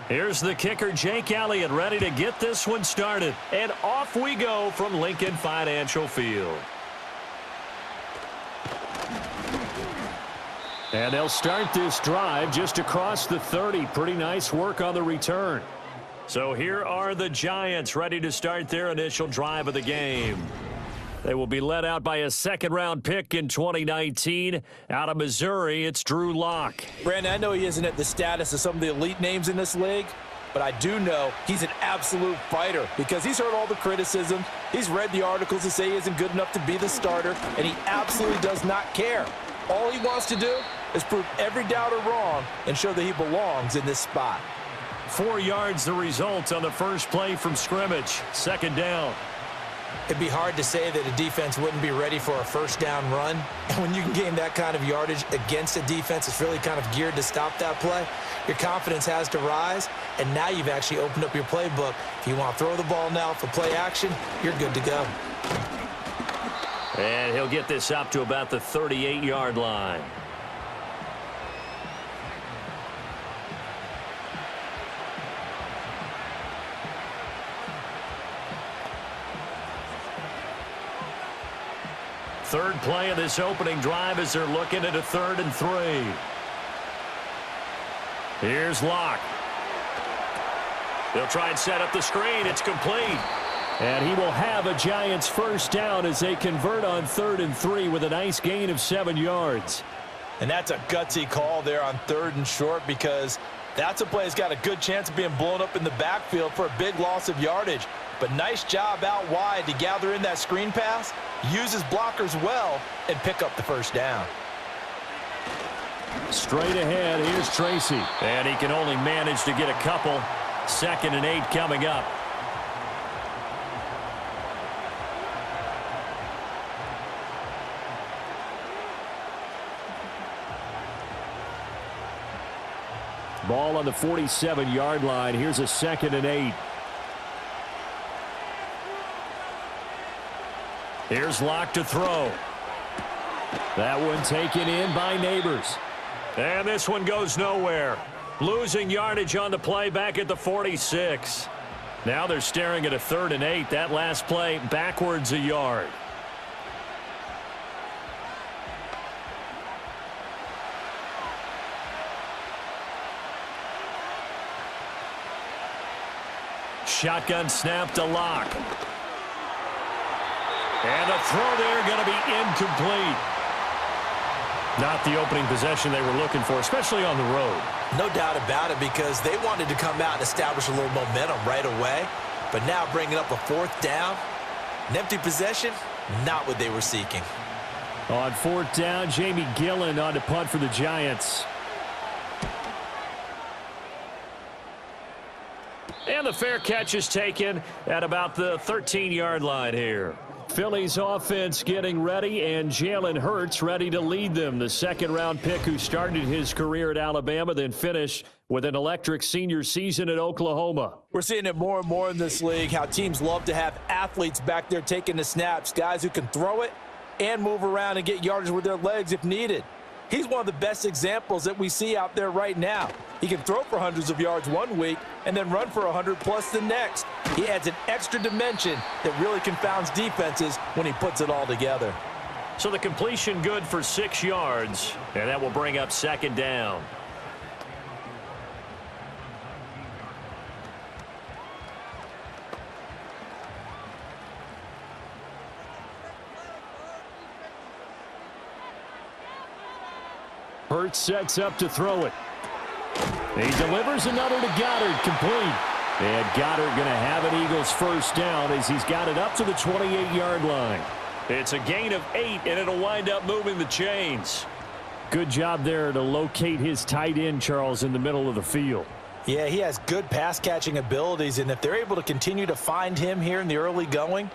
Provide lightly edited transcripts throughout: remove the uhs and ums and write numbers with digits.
Here's the kicker, Jake Elliott, ready to get this one started. And off we go from Lincoln Financial Field. And they'll start this drive just across the 30. Pretty nice work on the return. So here are the Giants ready to start their initial drive of the game. They will be led out by a second-round pick in 2019. Out of Missouri, it's Drew Lock. Brandon, I know he isn't at the status of some of the elite names in this league, but I do know he's an absolute fighter because he's heard all the criticism. He's read the articles that say he isn't good enough to be the starter, and he absolutely does not care. All he wants to do is prove every doubter wrong and show that he belongs in this spot. 4 yards the result on the first play from scrimmage. Second down. It'd be hard to say that a defense wouldn't be ready for a first down run. And when you can gain that kind of yardage against a defense that's really kind of geared to stop that play, your confidence has to rise, and now you've actually opened up your playbook. If you want to throw the ball now for play action, you're good to go. And he'll get this up to about the 38-yard line. Third play of this opening drive as they're looking at a 3rd and 3. Here's Locke. They'll try and set up the screen. It's complete. And he will have a Giants first down as they convert on 3rd and 3 with a nice gain of 7 yards. And that's a gutsy call there on 3rd and short because that's a play that's got a good chance of being blown up in the backfield for a big loss of yardage. But nice job out wide to gather in that screen pass, use his blockers well, and pick up the first down. Straight ahead, here's Tracy. And he can only manage to get a couple. 2nd and 8 coming up. Ball on the 47-yard line. Here's a 2nd and 8. Here's Locke to throw. That one taken in by Neighbors. And this one goes nowhere. Losing yardage on the play back at the 46. Now they're staring at a 3rd and 8. That last play backwards a yard. Shotgun snap to Locke. And the throw there going to be incomplete. Not the opening possession they were looking for, especially on the road. No doubt about it because they wanted to come out and establish a little momentum right away. But now bringing up a 4th down, an empty possession, not what they were seeking. On 4th down, Jamie Gillen on to punt for the Giants. And the fair catch is taken at about the 13-yard line here. Philly's offense getting ready, and Jalen Hurts ready to lead them. The 2nd-round pick who started his career at Alabama, then finished with an electric senior season at Oklahoma. We're seeing it more and more in this league, how teams love to have athletes back there taking the snaps, guys who can throw it and move around and get yardage with their legs if needed. He's one of the best examples that we see out there right now. He can throw for hundreds of yards one week and then run for 100+ the next. He adds an extra dimension that really confounds defenses when he puts it all together. So the completion good for 6 yards, and that will bring up 2nd down. Hurts sets up to throw it. He delivers another to Goddard, complete. And Goddard going to have an Eagles first down as he's got it up to the 28-yard line. It's a gain of 8, and it'll wind up moving the chains. Good job there to locate his tight end, Charles, in the middle of the field. Yeah, he has good pass-catching abilities, and if they're able to continue to find him here in the early going,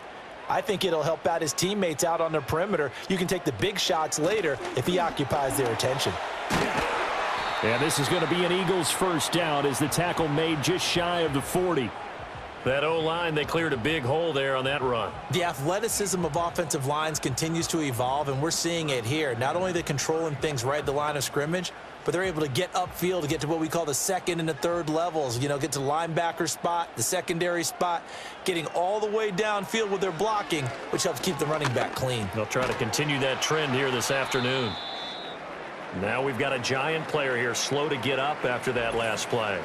I think it'll help out his teammates out on the perimeter. You can take the big shots later if he occupies their attention. And this is going to be an Eagles first down as the tackle made just shy of the 40. That O-line, they cleared a big hole there on that run. The athleticism of offensive lines continues to evolve, and we're seeing it here. Not only they're controlling things right at the line of scrimmage, but they're able to get upfield to get to what we call the second and the third levels. You know, get to the linebacker spot, the secondary spot, getting all the way downfield with their blocking, which helps keep the running back clean. They'll try to continue that trend here this afternoon. Now we've got a giant player here slow to get up after that last play.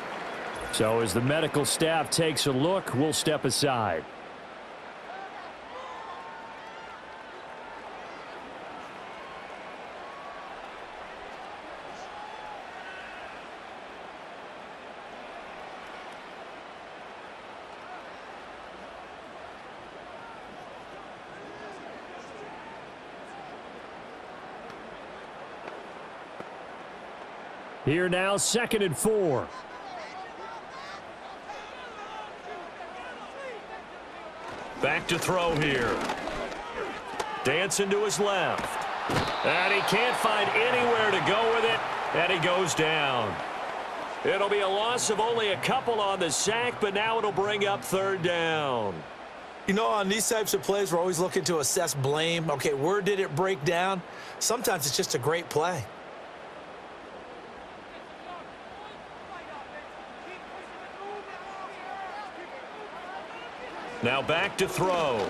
So as the medical staff takes a look, we'll step aside. Here now, 2nd and 4. Back to throw here. Dancing to his left. And he can't find anywhere to go with it. And he goes down. It'll be a loss of only a couple on the sack, but now it'll bring up 3rd down. You know, on these types of plays, we're always looking to assess blame. Okay, where did it break down? Sometimes it's just a great play. Now back to throw.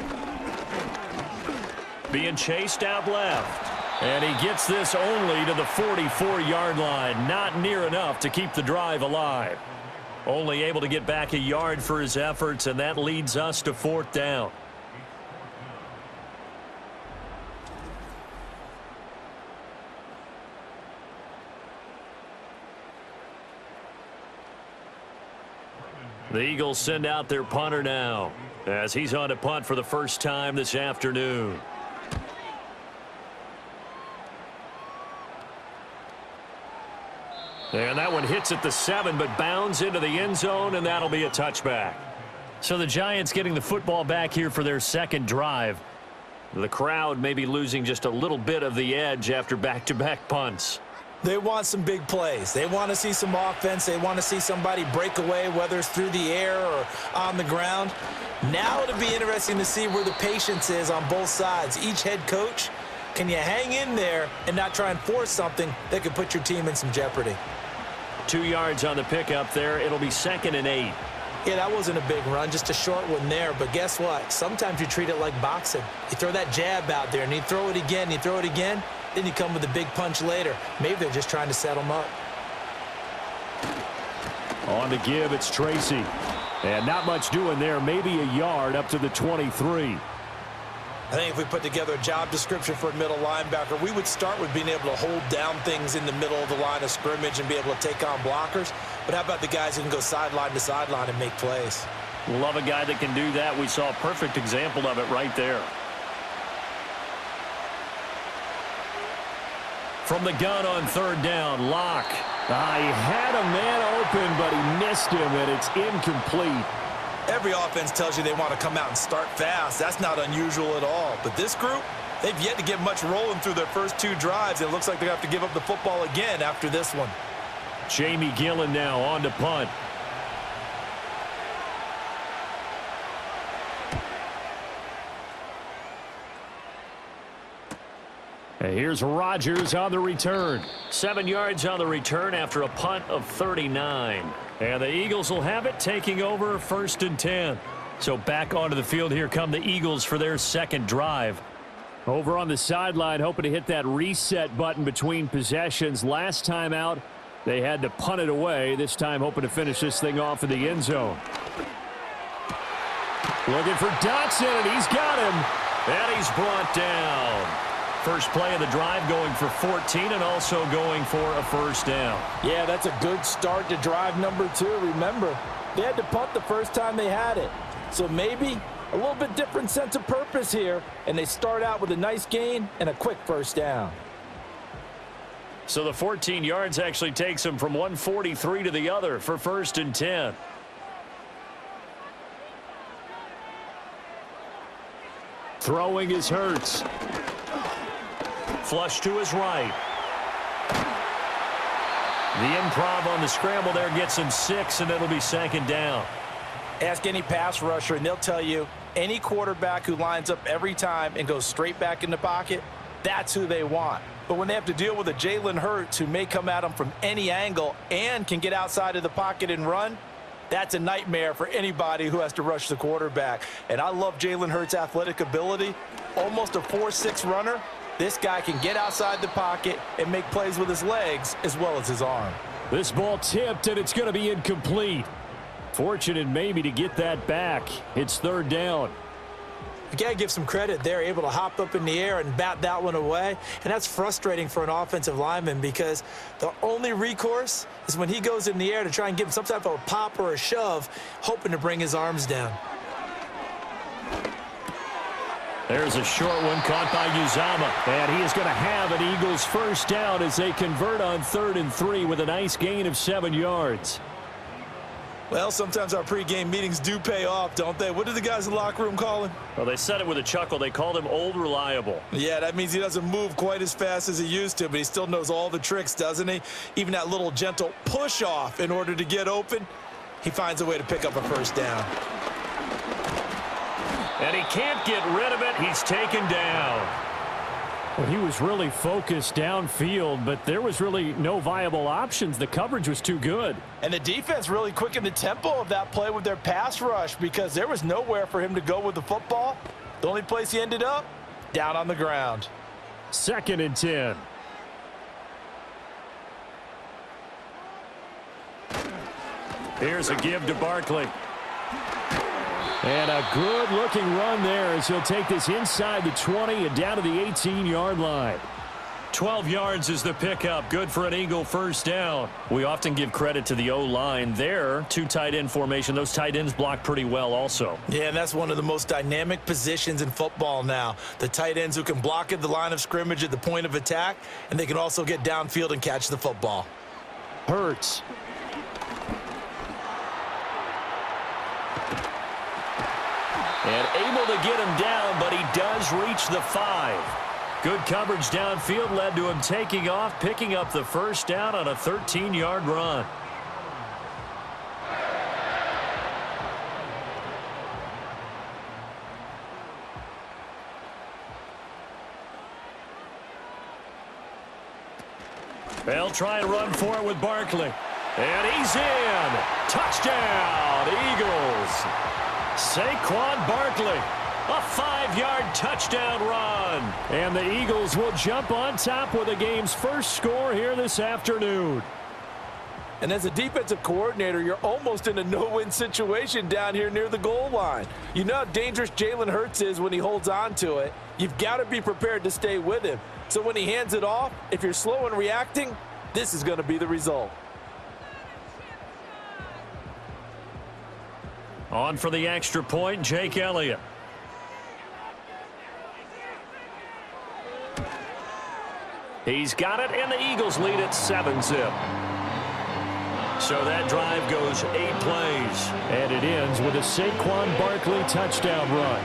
Being chased out left. And he gets this only to the 44-yard line. Not near enough to keep the drive alive. Only able to get back a yard for his efforts, and that leads us to 4th down. The Eagles send out their punter now, as he's on to punt for the first time this afternoon. And that one hits at the 7, but bounds into the end zone, and that'll be a touchback. So the Giants getting the football back here for their 2nd drive. The crowd may be losing just a little bit of the edge after back-to-back punts. They want some big plays. They want to see some offense. They want to see somebody break away, whether it's through the air or on the ground. Now it'll be interesting to see where the patience is on both sides. Each head coach, can you hang in there and not try and force something that could put your team in some jeopardy? 2 yards on the pickup there. It'll be 2nd and 8. Yeah, that wasn't a big run, just a short one there. But guess what? Sometimes you treat it like boxing. You throw that jab out there, and you throw it again, you throw it again. Then you come with a big punch later. Maybe they're just trying to set them up. On the give, it's Tracy. And not much doing there. Maybe a yard up to the 23. I think if we put together a job description for a middle linebacker, we would start with being able to hold down things in the middle of the line of scrimmage and be able to take on blockers. But how about the guys who can go sideline to sideline and make plays? Love a guy that can do that. We saw a perfect example of it right there. From the gun on 3rd down, Locke. He had a man open, but he missed him, and it's incomplete. Every offense tells you they want to come out and start fast. That's not unusual at all. But this group, they've yet to get much rolling through their first 2 drives. It looks like they have to give up the football again after this one. Jamie Gillen now on to punt. And here's Rodgers on the return. 7 yards on the return after a punt of 39. And the Eagles will have it, taking over 1st and 10. So back onto the field here come the Eagles for their 2nd drive. Over on the sideline, hoping to hit that reset button between possessions. Last time out, they had to punt it away. This time hoping to finish this thing off in the end zone. Looking for Dotson, and he's got him. And he's brought down. First play of the drive going for 14 and also going for a 1st down. Yeah, that's a good start to drive number 2. Remember, they had to punt the first time they had it. So maybe a little bit different sense of purpose here, and they start out with a nice gain and a quick 1st down. So the 14 yards actually takes them from 143 to the other for 1st and 10. Throwing is Hurts. Flush to his right. The improv on the scramble there gets him 6, and it'll be 2nd down. Ask any pass rusher, and they'll tell you any quarterback who lines up every time and goes straight back in the pocket, that's who they want. But when they have to deal with a Jalen Hurts who may come at them from any angle and can get outside of the pocket and run, that's a nightmare for anybody who has to rush the quarterback. And I love Jalen Hurts' athletic ability. Almost a 4.6 runner. This guy can get outside the pocket and make plays with his legs as well as his arm. This ball tipped, and it's going to be incomplete. Fortunate maybe to get that back. It's third down. You got to give some credit. They're able to hop up in the air and bat that one away. And that's frustrating for an offensive lineman because the only recourse is when he goes in the air to try and give him some type of a pop or a shove, hoping to bring his arms down. There's a short one caught by Uzama. And he is going to have an Eagles first down as they convert on 3rd and 3 with a nice gain of 7 yards. Well, sometimes our pregame meetings do pay off, don't they? What did the guys in the locker room call him? Well, they said it with a chuckle. They called him Old Reliable. Yeah, that means he doesn't move quite as fast as he used to, but he still knows all the tricks, doesn't he? Even that little gentle push-off in order to get open, he finds a way to pick up a first down. And he can't get rid of it. He's taken down. Well, he was really focused downfield, but there was really no viable options. The coverage was too good. And the defense really quickened the tempo of that play with their pass rush because there was nowhere for him to go with the football. The only place he ended up, down on the ground. 2nd and 10. Here's a give to Barkley. And a good-looking run there as he'll take this inside the 20 and down to the 18-yard line. 12 yards is the pickup. Good for an Eagle first down. We often give credit to the O-line there. 2 tight end formation. Those tight ends block pretty well also. Yeah, and that's one of the most dynamic positions in football now. The tight ends who can block at the line of scrimmage at the point of attack, and they can also get downfield and catch the football. Hurts. And able to get him down, but he does reach the 5. Good coverage downfield led to him taking off, picking up the first down on a 13-yard run. They'll try and run for it with Barkley. And he's in. Touchdown, Eagles. Saquon Barkley, a 5-yard touchdown run. And the Eagles will jump on top with the game's first score here this afternoon. And as a defensive coordinator, you're almost in a no-win situation down here near the goal line. You know how dangerous Jalen Hurts is when he holds on to it. You've got to be prepared to stay with him. So when he hands it off, if you're slow in reacting, this is going to be the result. On for the extra point, Jake Elliott. He's got it, and the Eagles lead at 7-zip. So that drive goes 8 plays. And it ends with a Saquon Barkley touchdown run.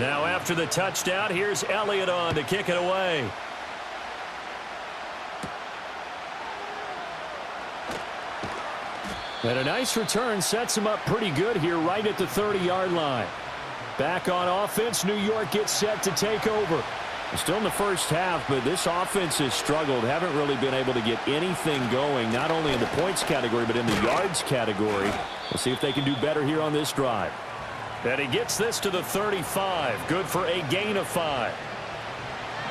Now after the touchdown, here's Elliott on to kick it away. And a nice return sets him up pretty good here right at the 30-yard line. Back on offense, New York gets set to take over. Still in the first half, but this offense has struggled. Haven't really been able to get anything going, not only in the points category, but in the yards category. We'll see if they can do better here on this drive. And he gets this to the 35. Good for a gain of 5.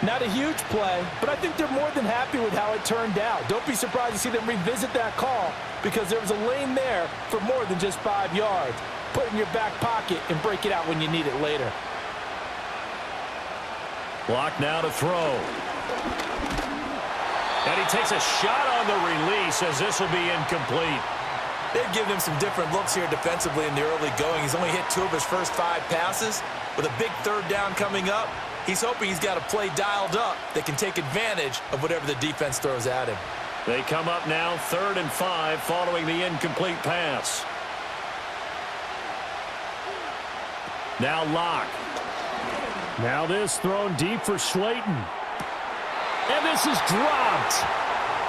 Not a huge play, but I think they're more than happy with how it turned out. Don't be surprised to see them revisit that call because there was a lane there for more than just 5 yards. Put it in your back pocket and break it out when you need it later. Block now to throw. And he takes a shot on the release as this will be incomplete. They've given him some different looks here defensively in the early going. He's only hit 2 of his first 5 passes. With a big third down coming up, he's hoping he's got a play dialed up that can take advantage of whatever the defense throws at him. They come up now 3rd and 5 following the incomplete pass. Now Locke. Now this thrown deep for Slayton. And this is dropped.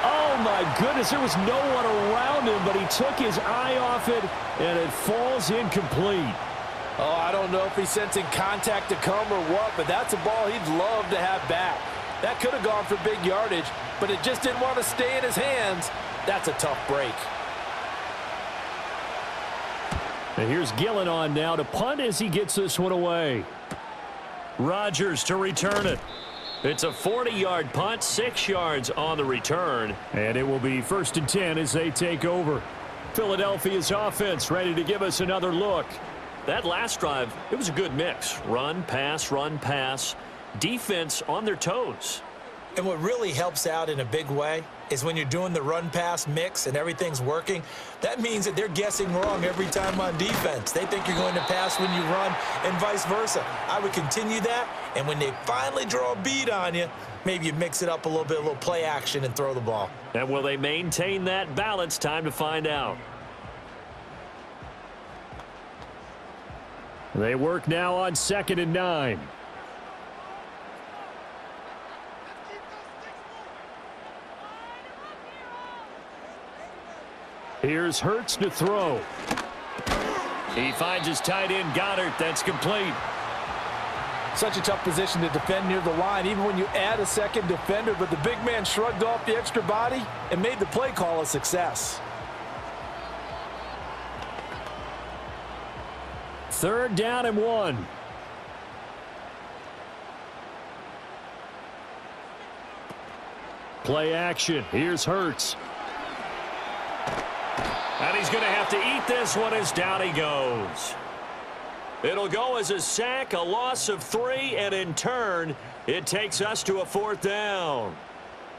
Oh, my goodness, there was no one around him, but he took his eye off it, and it falls incomplete. Oh, I don't know if he's sensing contact to come or what, but that's a ball he'd love to have back. That could have gone for big yardage, but it just didn't want to stay in his hands. That's a tough break. And here's Gillen on now to punt as he gets this one away. Rodgers to return it. It's a 40-yard punt, 6 yards on the return. And it will be 1st and 10 as they take over. Philadelphia's offense ready to give us another look. That last drive, it was a good mix. Run, pass, defense on their toes. And what really helps out in a big way is when you're doing the run-pass mix and everything's working, that means that they're guessing wrong every time on defense. They think you're going to pass when you run and vice versa. I would continue that, and when they finally draw a beat on you, maybe you mix it up a little play action and throw the ball. And will they maintain that balance? Time to find out. They work now on 2nd and 9. Here's Hurts to throw. He finds his tight end, Goddard. That's complete. Such a tough position to defend near the line, even when you add a second defender, but the big man shrugged off the extra body and made the play call a success. 3rd down and 1. Play action. Here's Hurts. And he's going to have to eat this one as down he goes. It'll go as a sack, a loss of 3, and in turn, it takes us to a 4th down.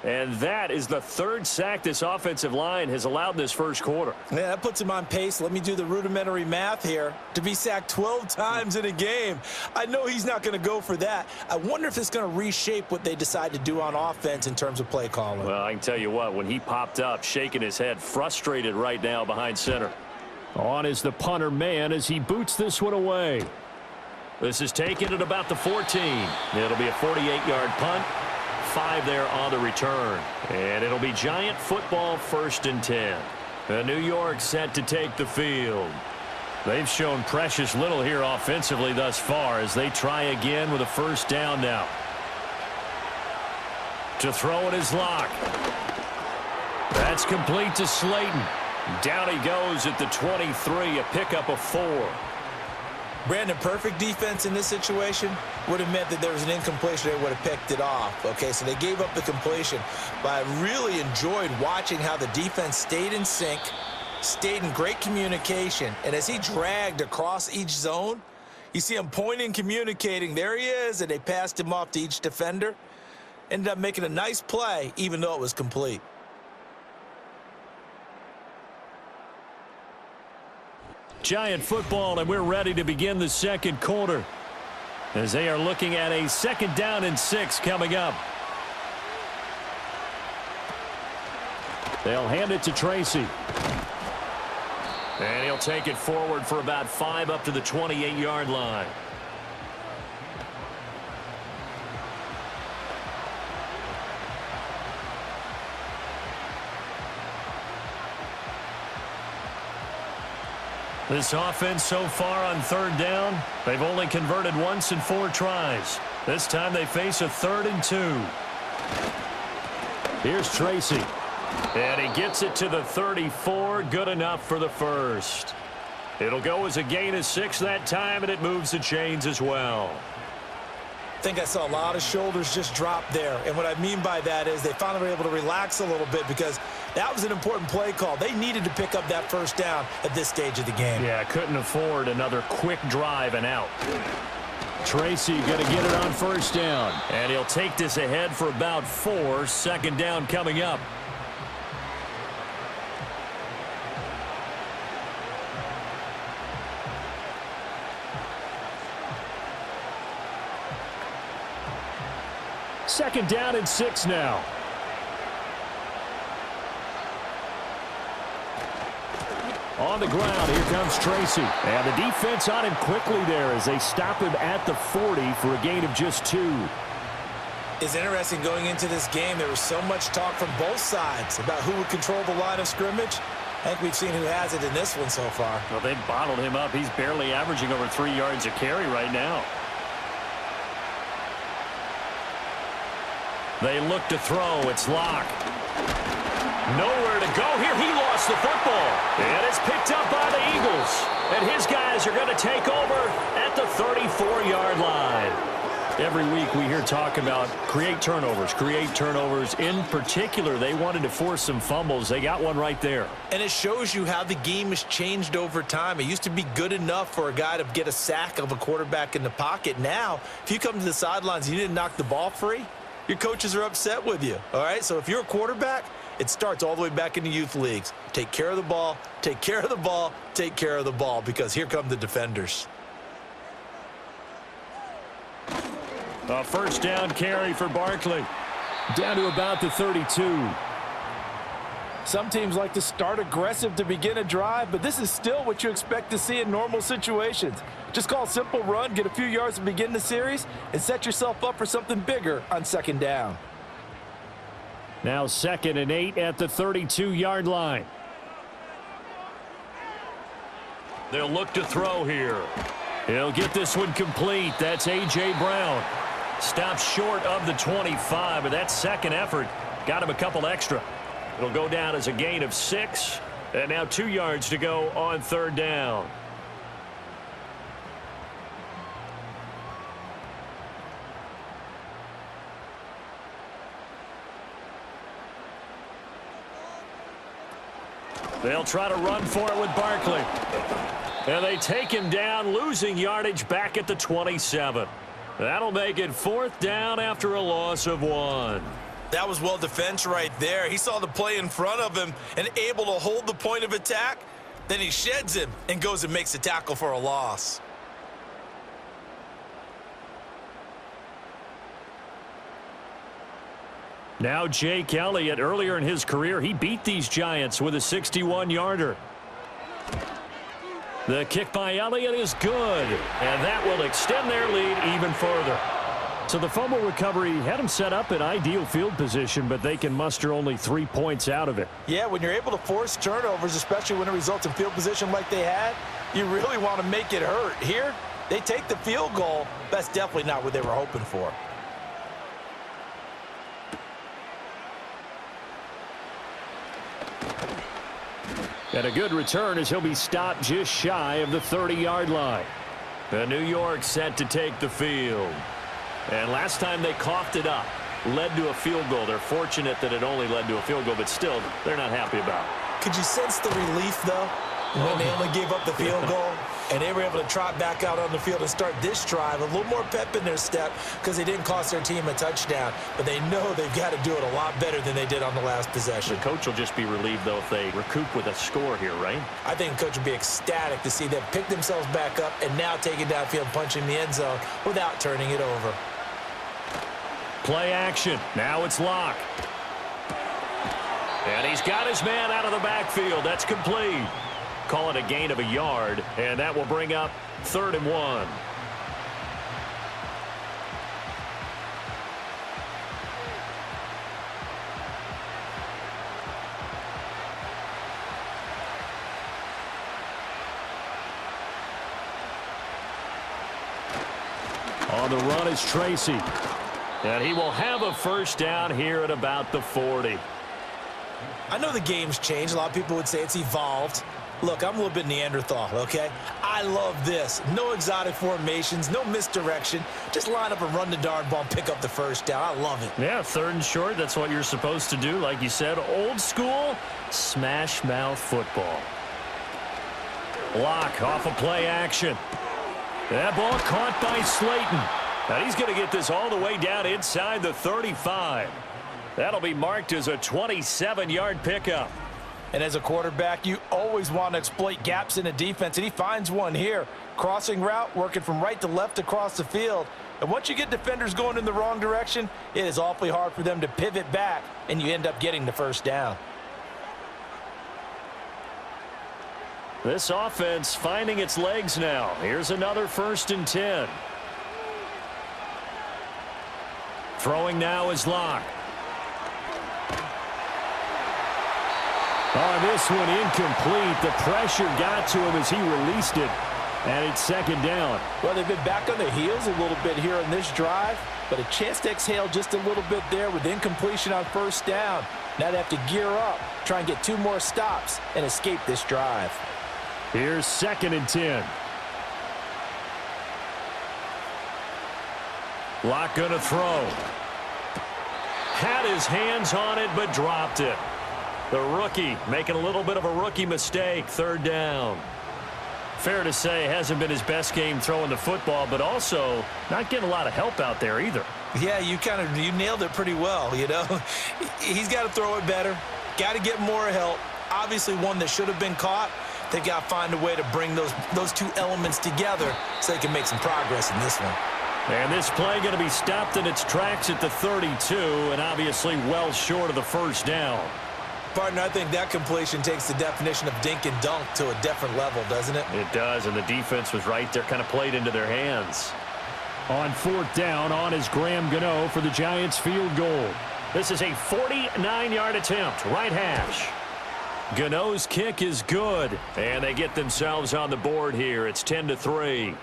And that is the 3rd sack this offensive line has allowed in this first quarter. Yeah, that puts him on pace. Let me do the rudimentary math here. To be sacked 12 times in a game. I know he's not going to go for that. I wonder if it's going to reshape what they decide to do on offense in terms of play calling. Well, I can tell you what, when he popped up, shaking his head, frustrated right now behind center. On is the punter man as he boots this one away. This is taken at about the 14. It'll be a 48-yard punt. 5 there on the return. And it'll be Giant football 1st and 10. New York set to take the field. They've shown precious little here offensively thus far as they try again with a 1st down now. To throw it is Locke. That's complete to Slayton. Down he goes at the 23, a pickup of 4. Brandon, perfect defense in this situation would have meant that there was an incompletion. They would have picked it off. Okay, so they gave up the completion. But I really enjoyed watching how the defense stayed in sync, stayed in great communication. And as he dragged across each zone, you see him pointing, communicating. There he is, and they passed him off to each defender. Ended up making a nice play, even though it was complete. Giant football, and we're ready to begin the second quarter as they are looking at a 2nd down and 6 coming up. They'll hand it to Tracy. And he'll take it forward for about 5 up to the 28-yard line. This offense so far on 3rd down, they've only converted once in 4 tries. This time they face a 3rd and 2. Here's Tracy. And he gets it to the 34. Good enough for the 1st. It'll go as a gain of 6 that time, and it moves the chains as well. I think I saw a lot of shoulders just drop there. And what I mean by that is they finally were able to relax a little bit because that was an important play call. They needed to pick up that 1st down at this stage of the game. Yeah, couldn't afford another quick drive and out. Tracy going to get it on 1st down. And he'll take this ahead for about 4. 2nd down coming up. Second down and 6 now. On the ground, here comes Tracy. And the defense on him quickly there as they stop him at the 40 for a gain of just 2. It's interesting going into this game. There was so much talk from both sides about who would control the line of scrimmage. I think we've seen who has it in this one so far. Well, they've bottled him up. He's barely averaging over 3 yards a carry right now. They look to throw. It's Locke. Nowhere to go here. He lost the football. And it's picked up by the Eagles. And his guys are going to take over at the 34-yard line. Every week we hear talk about create turnovers. In particular, they wanted to force some fumbles. They got one right there. And it shows you how the game has changed over time. It used to be good enough for a guy to get a sack of a quarterback in the pocket. Now, if you come to the sidelines and you didn't knock the ball free, your coaches are upset with you. All right, so if you're a quarterback, it starts all the way back in the youth leagues. Take care of the ball, take care of the ball, take care of the ball, because here come the defenders. A first down carry for Barkley. Down to about the 32. Some teams like to start aggressive to begin a drive, but this is still what you expect to see in normal situations. Just call a simple run, get a few yards to begin the series, and set yourself up for something bigger on second down. Now 2nd and 8 at the 32-yard line. They'll look to throw here. He'll get this one complete. That's A.J. Brown. Stops short of the 25, but that second effort got him a couple extra. It'll go down as a gain of 6, and now 2 yards to go on third down. They'll try to run for it with Barkley. And they take him down, losing yardage back at the 27. That'll make it 4th down after a loss of 1. That was well defense right there. He saw the play in front of him and able to hold the point of attack. Then he sheds him and goes and makes a tackle for a loss. Now Jake Elliott, earlier in his career, he beat these Giants with a 61-yarder. The kick by Elliott is good, and that will extend their lead even further. So the fumble recovery had them set up in ideal field position, but they can muster only 3 points out of it. Yeah, when you're able to force turnovers, especially when it results in field position like they had, you really want to make it hurt. Here, they take the field goal. That's definitely not what they were hoping for. And a good return as he'll be stopped just shy of the 30-yard line. The New York set to take the field. And last time they coughed it up, led to a field goal. They're fortunate that it only led to a field goal, but still, they're not happy about it. Could you sense the relief, though, when they only gave up the field goal? And they were able to trot back out on the field and start this drive. A little more pep in their step because they didn't cost their team a touchdown. But they know they've got to do it a lot better than they did on the last possession. The coach will just be relieved, though, if they recoup with a score here, right? I think the coach would be ecstatic to see them pick themselves back up and now take it downfield, punching the end zone without turning it over. Play action. Now it's Locke. And he's got his man out of the backfield. That's complete. Call it a gain of a yard, and that will bring up 3rd and 1. On the run is Tracy. And he will have a first down here at about the 40. I know the game's changed. A lot of people would say it's evolved. Look, I'm a little bit Neanderthal, okay? I love this. No exotic formations, no misdirection. Just line up and run the darn ball and pick up the first down. I love it. Yeah, 3rd and short, that's what you're supposed to do. Like you said, old school, smash mouth football. Locke off of play action. That ball caught by Slayton. Now he's going to get this all the way down inside the 35. That'll be marked as a 27-yard pickup. And as a quarterback, you always want to exploit gaps in a defense, and he finds one here. Crossing route, working from right to left across the field. And once you get defenders going in the wrong direction, it is awfully hard for them to pivot back, and you end up getting the first down. This offense finding its legs now. Here's another 1st and 10. Throwing now is Locke. On this one, incomplete. The pressure got to him as he released it. And it's second down. Well, they've been back on their heels a little bit here in this drive, but a chance to exhale just a little bit there with incompletion on first down. Now they have to gear up, try and get 2 more stops, and escape this drive. Here's 2nd and 10. Locke gonna throw. Had his hands on it, but dropped it. The rookie making a little bit of a rookie mistake. 3rd down. Fair to say, hasn't been his best game throwing the football, but also not getting a lot of help out there either. Yeah, you nailed it pretty well, you know. He's got to throw it better. Got to get more help. Obviously one that should have been caught. They've got to find a way to bring those 2 elements together so they can make some progress in this one. And this play going to be stopped in its tracks at the 32, and obviously well short of the first down. Partner, I think that completion takes the definition of dink and dunk to a different level, doesn't it? It does, and the defense was right there, kind of played into their hands. On 4th down, on is Graham Gano for the Giants field goal. This is a 49-yard attempt, right hash. Gano's kick is good, and they get themselves on the board here. It's 10-3.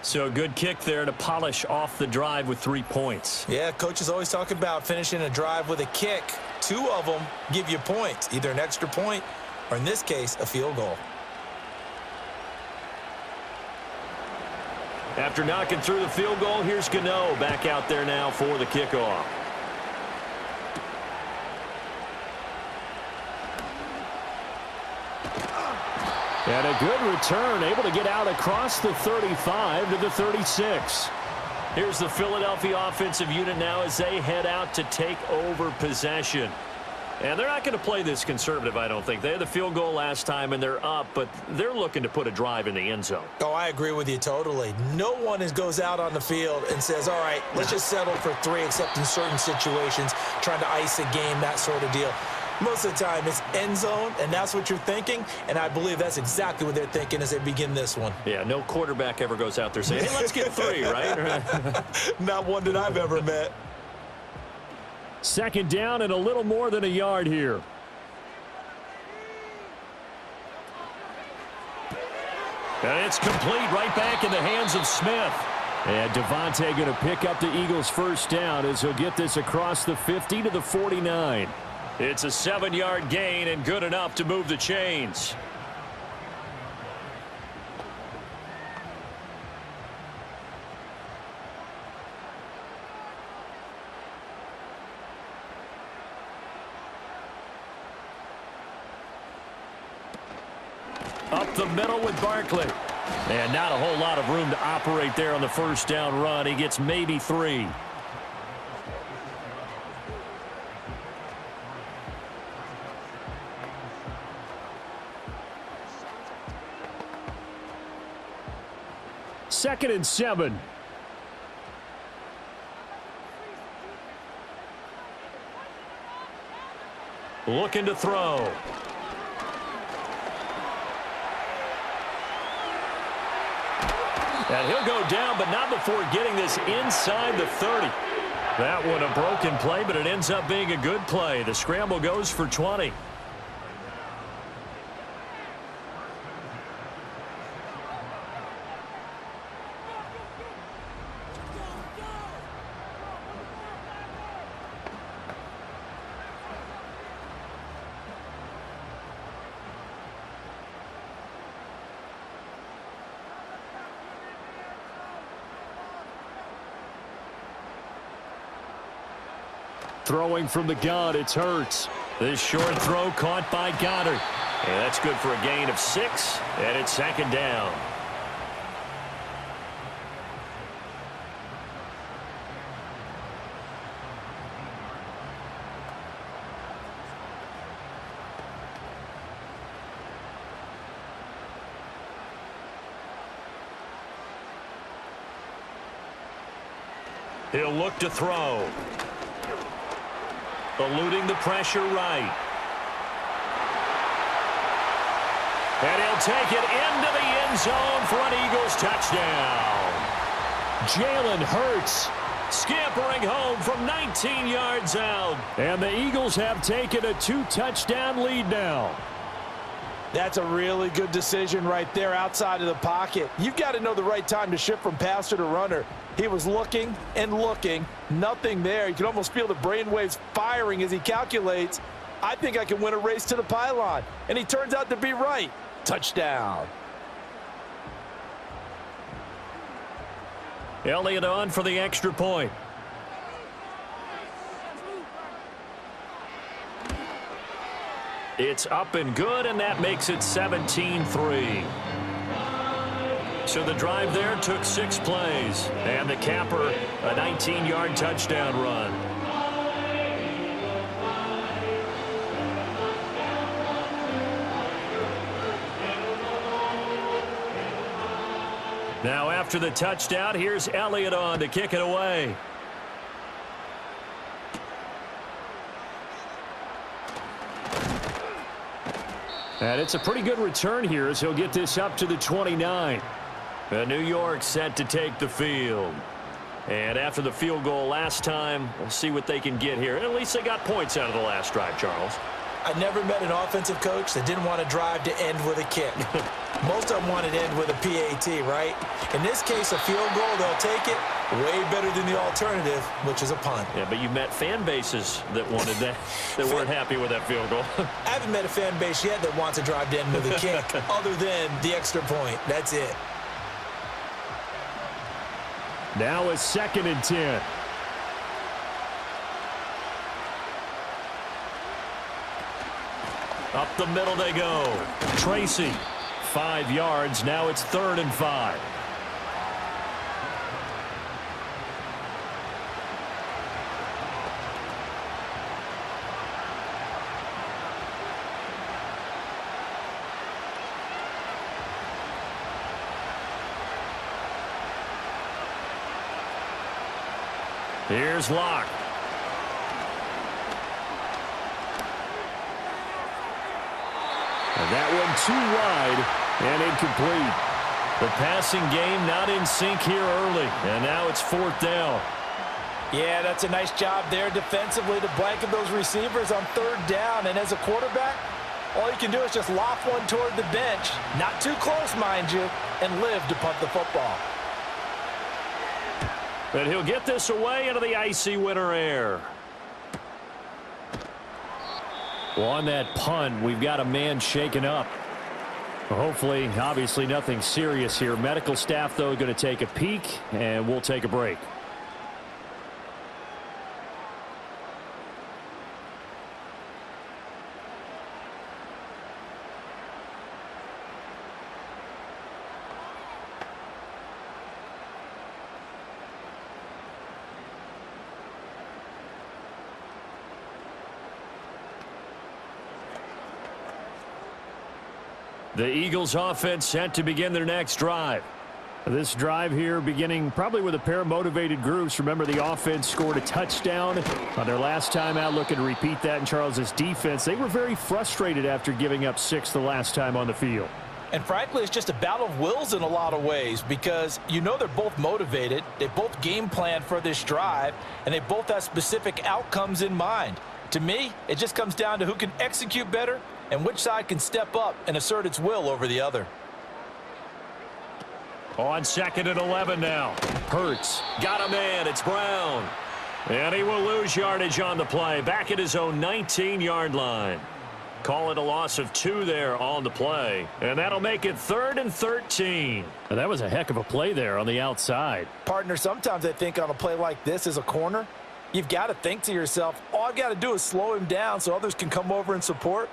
So a good kick there to polish off the drive with 3 points. Yeah, coaches always talk about finishing a drive with a kick. 2 of them give you points, either an extra point or, in this case, a field goal. After knocking through the field goal, here's Gano back out there now for the kickoff. And a good return, able to get out across the 35 to the 36. Here's the Philadelphia offensive unit now as they head out to take over possession. And they're not going to play this conservative, I don't think. They had the field goal last time, and they're up, but they're looking to put a drive in the end zone. Oh, I agree with you totally. No one goes out on the field and says, all right, let's just settle for 3, except in certain situations, trying to ice a game, that sort of deal. Most of the time, it's end zone, and that's what you're thinking, and I believe that's exactly what they're thinking as they begin this one. Yeah, no quarterback ever goes out there saying, hey, let's get 3, right? Not one that I've ever met. 2nd down and a little more than a yard here. And it's complete, right back in the hands of Smith. And Devontae going to pick up the Eagles' first down as he'll get this across the 50 to the 49. It's a 7-yard gain and good enough to move the chains. Up the middle with Barkley. And not a whole lot of room to operate there on the first down run. He gets maybe 3. Second and 7. Looking to throw. And he'll go down, but not before getting this inside the 30. That one a broken play, but it ends up being a good play. The scramble goes for 20. Throwing from the gun, it's Hurts. This short throw caught by Goddard. And that's good for a gain of 6, and it's 2nd down. He'll look to throw. Eluding the pressure right. And he'll take it into the end zone for an Eagles touchdown. Jalen Hurts scampering home from 19 yards out. And the Eagles have taken a 2-touchdown lead now. That's a really good decision right there outside of the pocket. You've got to know the right time to shift from passer to runner. He was looking and looking, nothing there. You can almost feel the brainwaves firing as he calculates, I think I can win a race to the pylon. And he turns out to be right. Touchdown. Elliott on for the extra point. It's up and good, and that makes it 17-3. So the drive there took 6 plays, and the capper, a 19-yard touchdown run. Now after the touchdown, here's Elliott on to kick it away. And it's a pretty good return here as he'll get this up to the 29. New York set to take the field. And after the field goal last time, we'll see what they can get here. At least they got points out of the last drive, Charles. I never met an offensive coach that didn't want to drive to end with a kick. Most of them wanted to end with a PAT, right? In this case, a field goal, they'll take it. Way better than the alternative, which is a punt. Yeah, but you've met fan bases that wanted that, that weren't happy with that field goal. I haven't met a fan base yet that wants to drive to end with a kick other than the extra point. That's it. Now a 2nd and 10. Up the middle they go. Tracy, 5 yards. Now it's 3rd and 5. Here's Locke. And that one too wide and incomplete. The passing game not in sync here early. And now it's 4th down. Yeah, that's a nice job there defensively to blanket those receivers on 3rd down. And as a quarterback, all you can do is just loft one toward the bench. Not too close, mind you, and live to punt the football. But he'll get this away into the icy winter air. Well, on that punt, we've got a man shaken up. Hopefully, obviously nothing serious here. Medical staff, though, going to take a peek, and we'll take a break. The Eagles offense set to begin their next drive. This drive here beginning probably with a pair of motivated groups. Remember, the offense scored a touchdown on their last time out. Looking to repeat that in Charles's defense. They were very frustrated after giving up 6 the last time on the field. And frankly, it's just a battle of wills in a lot of ways because you know they're both motivated. They both game plan for this drive, and they both have specific outcomes in mind. To me, it just comes down to who can execute better and which side can step up and assert its will over the other. On 2nd and 11 now. Hurts. Got a man. It's Brown. And he will lose yardage on the play. Back at his own 19-yard line. Call it a loss of 2 there on the play. And that'll make it 3rd and 13. And that was a heck of a play there on the outside. Partner, sometimes I think on a play like this as a corner, you've got to think to yourself, all I've got to do is slow him down so others can come over and support.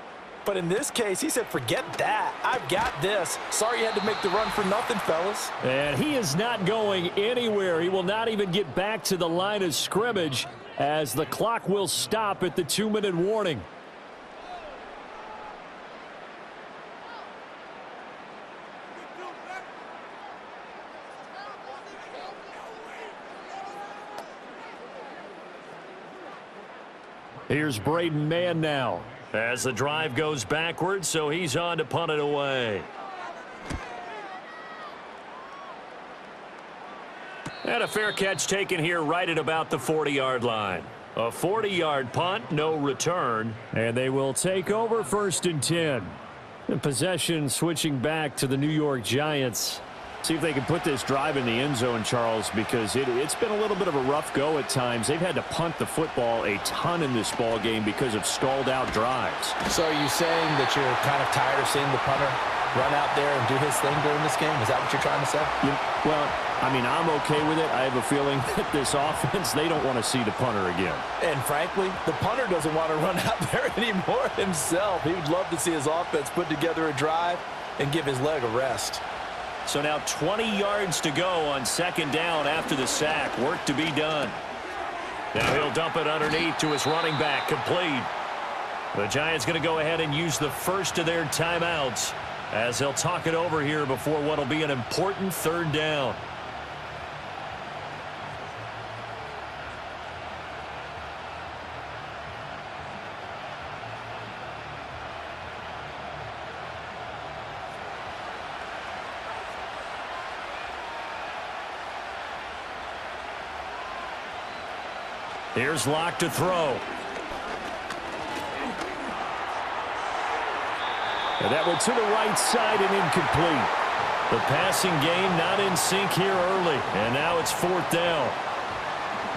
But in this case, he said, forget that. I've got this. Sorry you had to make the run for nothing, fellas. And he is not going anywhere. He will not even get back to the line of scrimmage as the clock will stop at the 2-minute warning. Here's Braden Mann now as the drive goes backwards, so he's on to punt it away. And a fair catch taken here right at about the 40-yard line. A 40-yard punt, no return, and they will take over 1st and 10. And possession switching back to the New York Giants. See if they can put this drive in the end zone, Charles, because it's been a little bit of a rough go at times. They've had to punt the football a ton in this ball game because of stalled-out drives. So are you saying that you're kind of tired of seeing the punter run out there and do his thing during this game? Is that what you're trying to say? Well, I mean, I'm okay with it. I have a feeling that this offense, they don't want to see the punter again. And frankly, the punter doesn't want to run out there anymore himself. He would love to see his offense put together a drive and give his leg a rest. So now 20 yards to go on 2nd down after the sack. Work to be done. Now he'll dump it underneath to his running back, complete. The Giants going to go ahead and use the first of their timeouts as they'll talk it over here before what will be an important 3rd down. Here's Locke to throw. And that one to the right side and incomplete. The passing game not in sync here early. And now it's 4th down.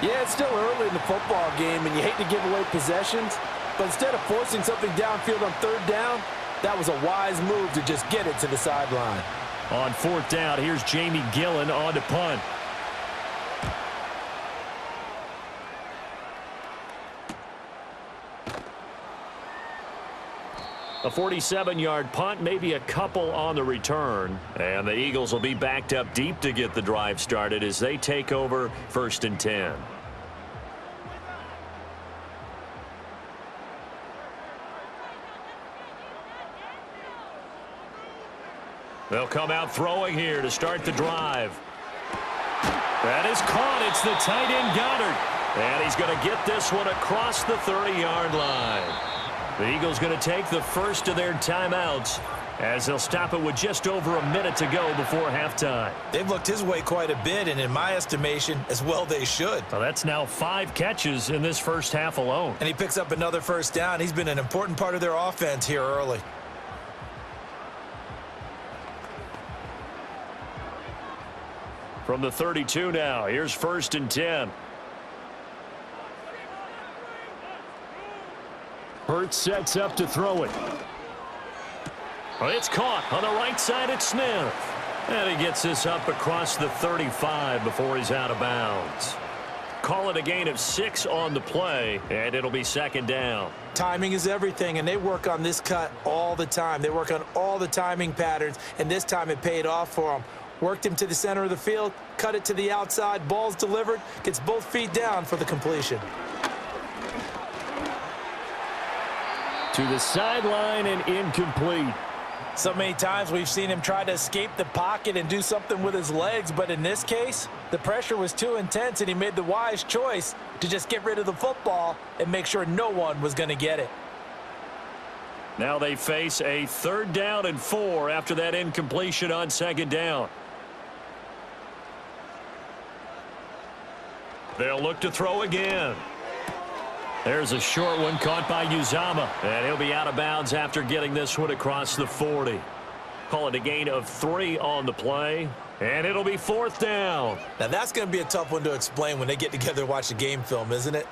Yeah, it's still early in the football game, and you hate to give away possessions. But instead of forcing something downfield on 3rd down, that was a wise move to just get it to the sideline. On 4th down, here's Jamie Gillen on to punt. A 47-yard punt, maybe a couple on the return. And the Eagles will be backed up deep to get the drive started as they take over 1st and 10. They'll come out throwing here to start the drive. That is caught. It's the tight end Goddard. And he's going to get this one across the 30-yard line. The Eagles going to take the first of their timeouts as they'll stop it with just over a minute to go before halftime. They've looked his way quite a bit, and in my estimation, as well they should. Well, that's now 5 catches in this first half alone. And he picks up another 1st down. He's been an important part of their offense here early. From the 32 now, here's 1st and 10. Hurts sets up to throw it. Well, it's caught on the right side at Smith. And he gets this up across the 35 before he's out of bounds. Call it a gain of 6 on the play, and it'll be 2nd down. Timing is everything, and they work on this cut all the time. They work on all the timing patterns, and this time it paid off for them. Worked him to the center of the field, cut it to the outside, ball's delivered, gets both feet down for the completion. To the sideline and incomplete. So many times we've seen him try to escape the pocket and do something with his legs, but in this case, the pressure was too intense and he made the wise choice to just get rid of the football and make sure no one was going to get it. Now they face a 3rd down and 4 after that incompletion on 2nd down. They'll look to throw again. There's a short one caught by Uzama, and he'll be out of bounds after getting this one across the 40. Call it a gain of 3 on the play, and it'll be 4th down. Now that's going to be a tough one to explain when they get together and watch the game film, isn't it?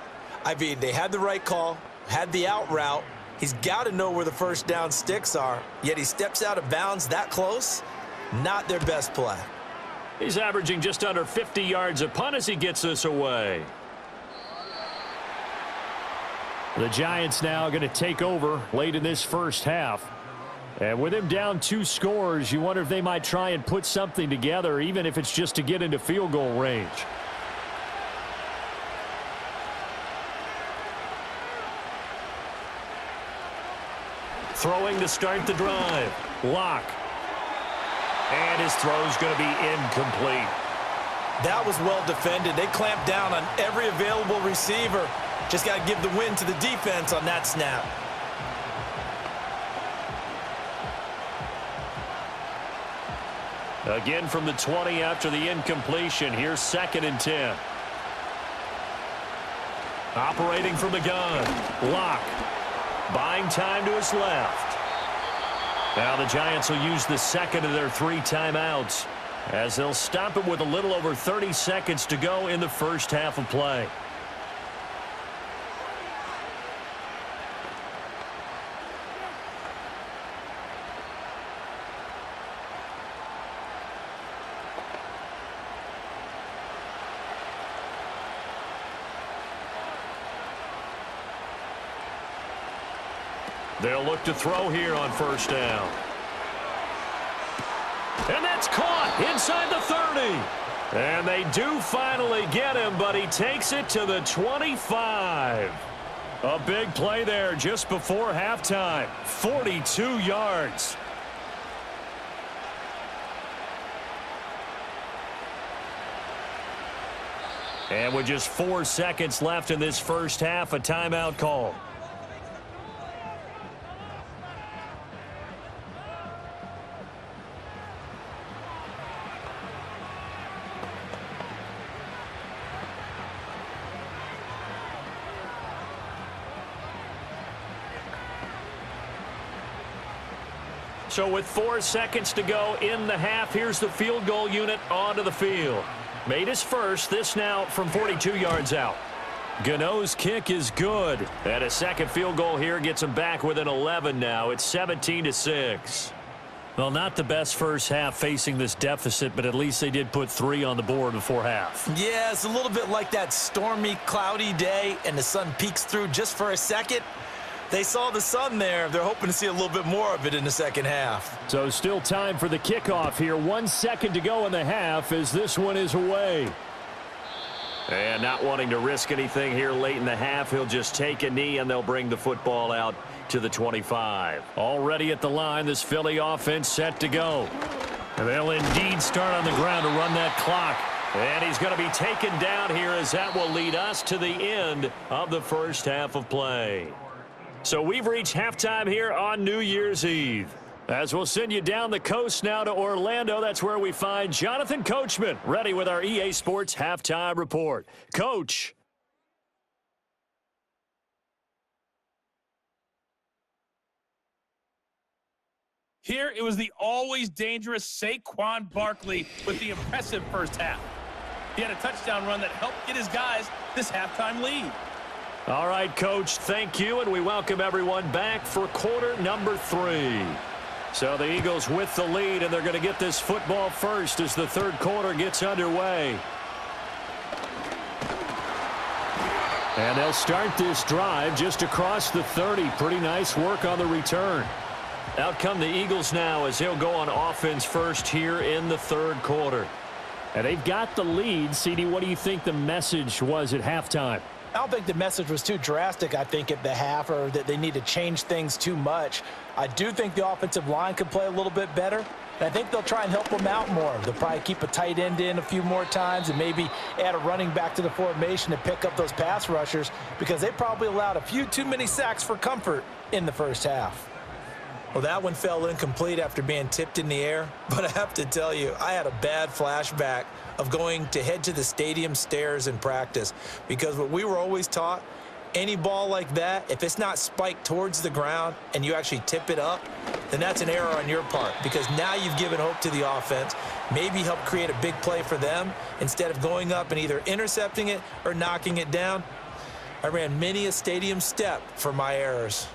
I mean, they had the right call, had the out route. He's got to know where the 1st down sticks are, yet he steps out of bounds that close. Not their best play. He's averaging just under 50 yards a punt as he gets this away. The Giants now going to take over late in this first half. And with him down 2 scores, you wonder if they might try and put something together, even if it's just to get into field goal range. Throwing to start the drive. Locke. And his throw's going to be incomplete. That was well defended. They clamped down on every available receiver. Just got to give the win to the defense on that snap. Again from the 20 after the incompletion. Here's 2nd and 10. Operating from the gun. Lock. Buying time to his left. Now the Giants will use the second of their 3 timeouts as they'll stop it with a little over 30 seconds to go in the first half of play. They'll look to throw here on 1st down. And that's caught inside the 30. And they do finally get him, but he takes it to the 25. A big play there just before halftime. 42 yards. And with just 4 seconds left in this first half, a timeout call. So with 4 seconds to go in the half, here's the field goal unit onto the field. Made his first, this now from 42 yards out. Gano's kick is good. And a second field goal here gets him back within 11 now. It's 17-6. Well, not the best first half facing this deficit, but at least they did put 3 on the board before half. Yeah, it's a little bit like that stormy, cloudy day, and the sun peeks through just for a second. They saw the sun there. They're hoping to see a little bit more of it in the second half. So still time for the kickoff here. 1 second to go in the half as this one is away. And not wanting to risk anything here late in the half, he'll just take a knee and they'll bring the football out to the 25. Already at the line, this Philly offense set to go. And they'll indeed start on the ground to run that clock. And he's going to be taken down here as that will lead us to the end of the first half of play. So we've reached halftime here on New Year's Eve. As we'll send you down the coast now to Orlando, that's where we find Jonathan Coachman ready with our EA Sports Halftime Report. Coach. Here, it was the always dangerous Saquon Barkley with the impressive first half. He had a touchdown run that helped get his guys this halftime lead. All right, Coach, thank you, and we welcome everyone back for quarter number 3. So the Eagles with the lead, and they're going to get this football first as the third quarter gets underway. And they'll start this drive just across the 30. Pretty nice work on the return. Out come the Eagles now as they'll go on offense first here in the third quarter. And they've got the lead. CD, what do you think the message was at halftime? I don't think the message was too drastic, I think, at the half, or that they need to change things too much. I do think the offensive line could play a little bit better, and I think they'll try and help them out more. They'll probably keep a tight end in a few more times and maybe add a running back to the formation to pick up those pass rushers, because they probably allowed a few too many sacks for comfort in the first half. Well, that one fell incomplete after being tipped in the air, but I have to tell you, I had a bad flashback of going to head to the stadium stairs in practice, because what we were always taught, any ball like that, if it's not spiked towards the ground and you actually tip it up, then that's an error on your part, because now you've given hope to the offense, maybe help create a big play for them instead of going up and either intercepting it or knocking it down. I ran many a stadium step for my errors.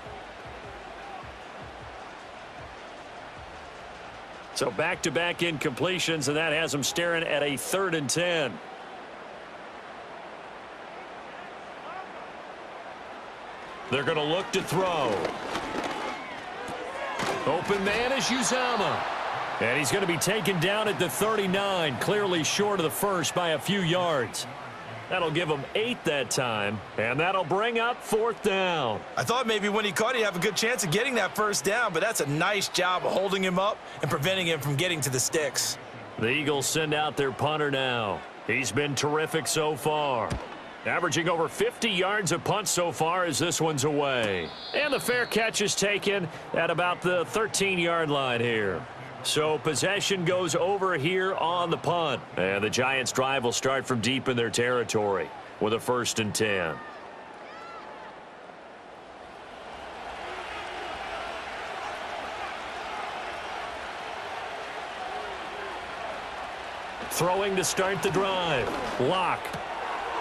So back-to-back incompletions, and that has them staring at a 3rd and 10. They're going to look to throw. Open man is Uzama. And he's going to be taken down at the 39, clearly short of the first by a few yards. That'll give him 8 that time, and that'll bring up 4th down. I thought maybe when he caught, he'd have a good chance of getting that first down, but that's a nice job of holding him up and preventing him from getting to the sticks. The Eagles send out their punter now. He's been terrific so far. Averaging over 50 yards a punt so far as this one's away. And the fair catch is taken at about the 13-yard line here. So possession goes over here on the punt. And the Giants' drive will start from deep in their territory with a 1st and 10. Throwing to start the drive. Locke.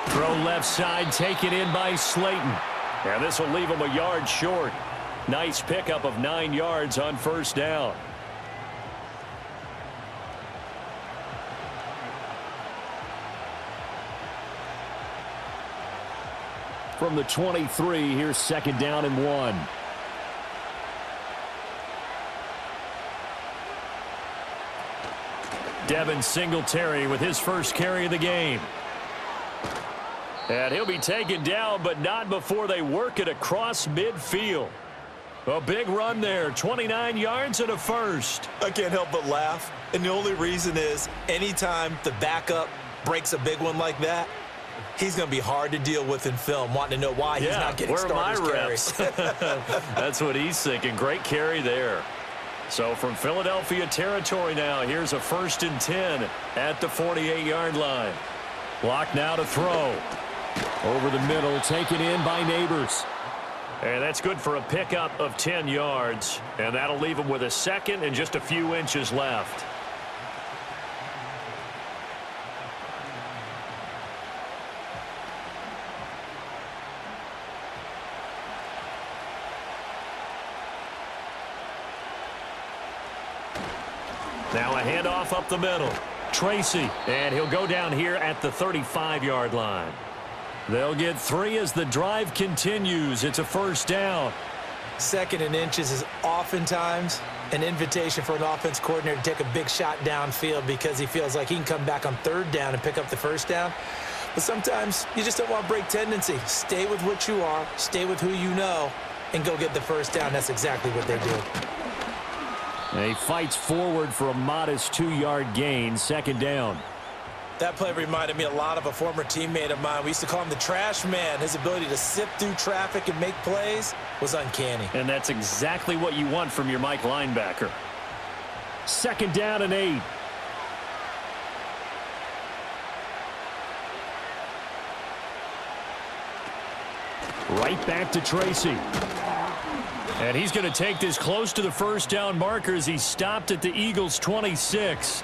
Throw left side, taken in by Slayton. And this will leave him a yard short. Nice pickup of 9 yards on 1st down. From the 23, here's 2nd down and 1. Devin Singletary with his first carry of the game. And he'll be taken down, but not before they work it across midfield. A big run there, 29 yards and a 1st. I can't help but laugh. And the only reason is anytime the backup breaks a big one like that, he's going to be hard to deal with in film, wanting to know why he's not getting starters carries. That's what he's thinking. Great carry there. So from Philadelphia territory now, here's a 1st and 10 at the 48-yard line. Locke now to throw. Over the middle, taken in by Neighbors. And that's good for a pickup of 10 yards. And that'll leave him with a 2nd and just a few inches left. Now a handoff up the middle. Tracy, and he'll go down here at the 35-yard line. They'll get 3 as the drive continues. It's a 1st down. 2nd and inches is oftentimes an invitation for an offense coordinator to take a big shot downfield because he feels like he can come back on 3rd down and pick up the 1st down. But sometimes you just don't want to break tendency. Stay with what you are, stay with who you know, and go get the 1st down. That's exactly what they do. And he fights forward for a modest 2-yard gain, 2nd down. That play reminded me a lot of a former teammate of mine. We used to call him the trash man. His ability to sift through traffic and make plays was uncanny. And that's exactly what you want from your Mike linebacker. 2nd down and 8. Right back to Tracy. And he's going to take this close to the 1st down marker as he stopped at the Eagles' 26.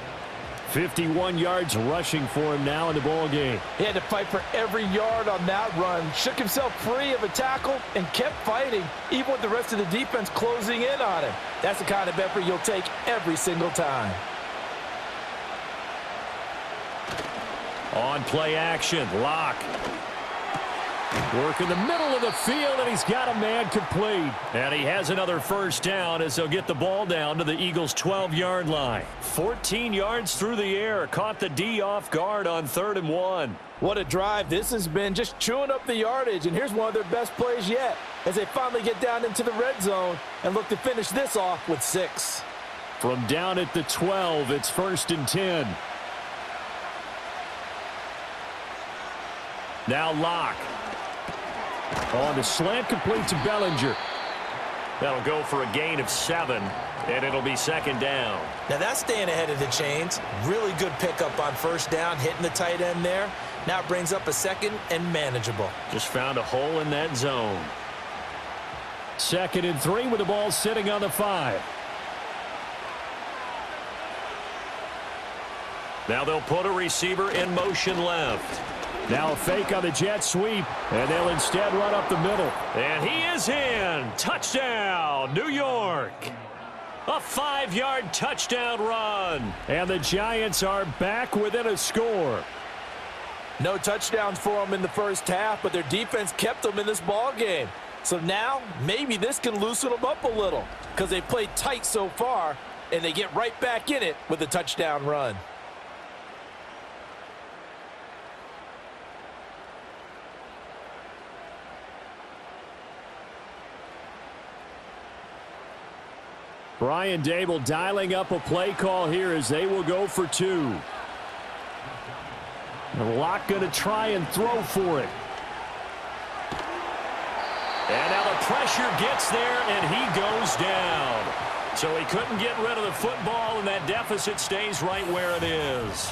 51 yards rushing for him now in the ball game. He had to fight for every yard on that run. Shook himself free of a tackle and kept fighting, even with the rest of the defense closing in on him. That's the kind of effort you'll take every single time. On play action, Locke. Work in the middle of the field, and he's got a man complete. And he has another 1st down as they'll get the ball down to the Eagles' 12-yard line. 14 yards through the air. Caught the D off guard on 3rd and 1. What a drive this has been, just chewing up the yardage. And here's one of their best plays yet as they finally get down into the red zone and look to finish this off with 6. From down at the 12, it's 1st and 10. Now Locke. On the slant, complete to Bellinger. That'll go for a gain of 7, and it'll be 2nd down. Now that's staying ahead of the chains. Really good pickup on 1st down, hitting the tight end there. Now it brings up a 2nd and manageable. Just found a hole in that zone. 2nd and 3 with the ball sitting on the 5. Now they'll put a receiver in motion left. Now a fake on the jet sweep, and they'll instead run up the middle. And he is in. Touchdown, New York. A 5-yard touchdown run. And the Giants are back within a score. No touchdowns for them in the 1st half, but their defense kept them in this ball game. So now maybe this can loosen them up a little because they played tight so far, and they get right back in it with a touchdown run. Brian Dable dialing up a play call here as they will go for 2. Locke going to try and throw for it. And now the pressure gets there, and he goes down. So he couldn't get rid of the football, and that deficit stays right where it is.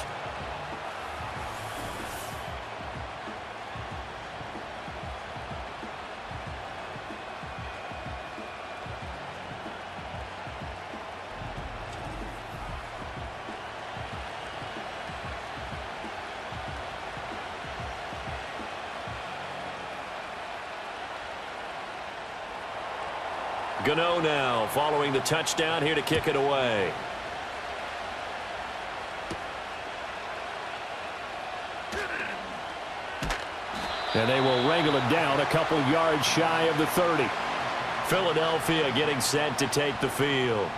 Gano now following the touchdown here to kick it away. And they will wrangle it down a couple yards shy of the 30. Philadelphia getting set to take the field.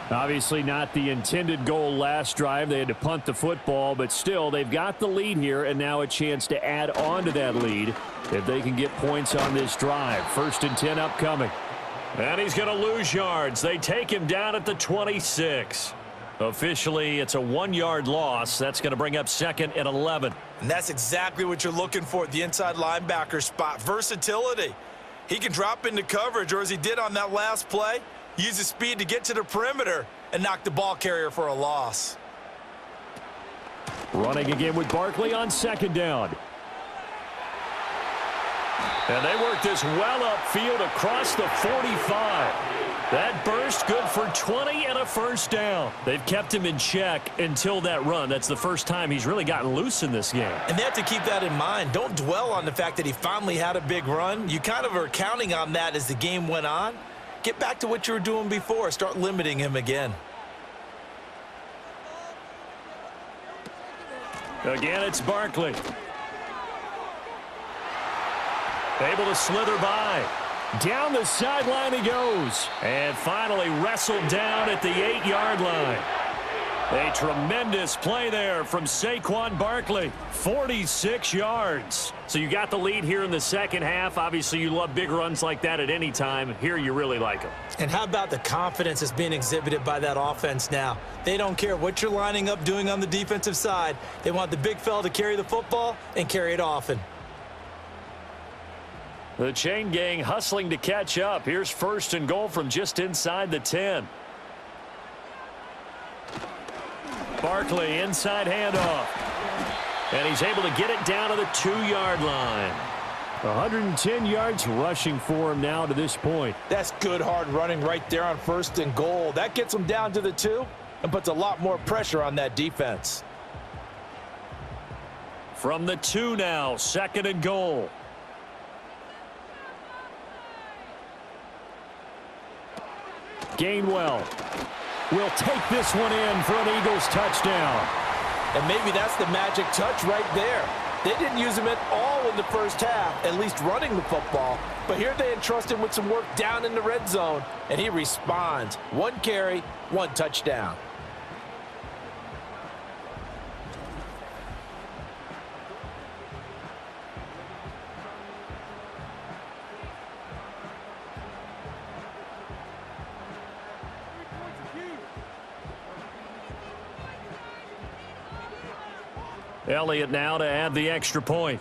Obviously not the intended goal last drive. They had to punt the football, but still they've got the lead here and now a chance to add on to that lead if they can get points on this drive. 1st and 10 upcoming. And he's going to lose yards. They take him down at the 26. Officially, it's a 1-yard loss. That's going to bring up 2nd and 11. And that's exactly what you're looking for at the inside linebacker spot. Versatility. He can drop into coverage, or as he did on that last play, use his speed to get to the perimeter and knock the ball carrier for a loss. Running again with Barkley on 2nd down. And they work this well upfield across the 45. That burst good for 20 and a 1st down. They've kept him in check until that run. That's the first time he's really gotten loose in this game. And they have to keep that in mind. Don't dwell on the fact that he finally had a big run. You kind of are counting on that as the game went on. Get back to what you were doing before. Start limiting him again. Again, it's Barkley. Able to slither by. Down the sideline he goes. And finally wrestled down at the 8-yard line. A tremendous play there from Saquon Barkley. 46 yards. So you got the lead here in the second half. Obviously, you love big runs like that at any time. Here you really like them. And how about the confidence that's being exhibited by that offense now? They don't care what you're lining up doing on the defensive side. They want the big fella to carry the football and carry it often. The chain gang hustling to catch up. Here's 1st and goal from just inside the 10. Barkley inside handoff. And he's able to get it down to the 2-yard line. 110 yards rushing for him now to this point. That's good hard running right there on 1st and goal. That gets him down to the 2 and puts a lot more pressure on that defense. From the 2 now, 2nd and goal. Gainwell will take this one in for an Eagles touchdown. And maybe that's the magic touch right there. They didn't use him at all in the first half, at least running the football. But here they entrust him with some work down in the red zone, and he responds. 1 carry, 1 touchdown. Elliott now to add the extra point.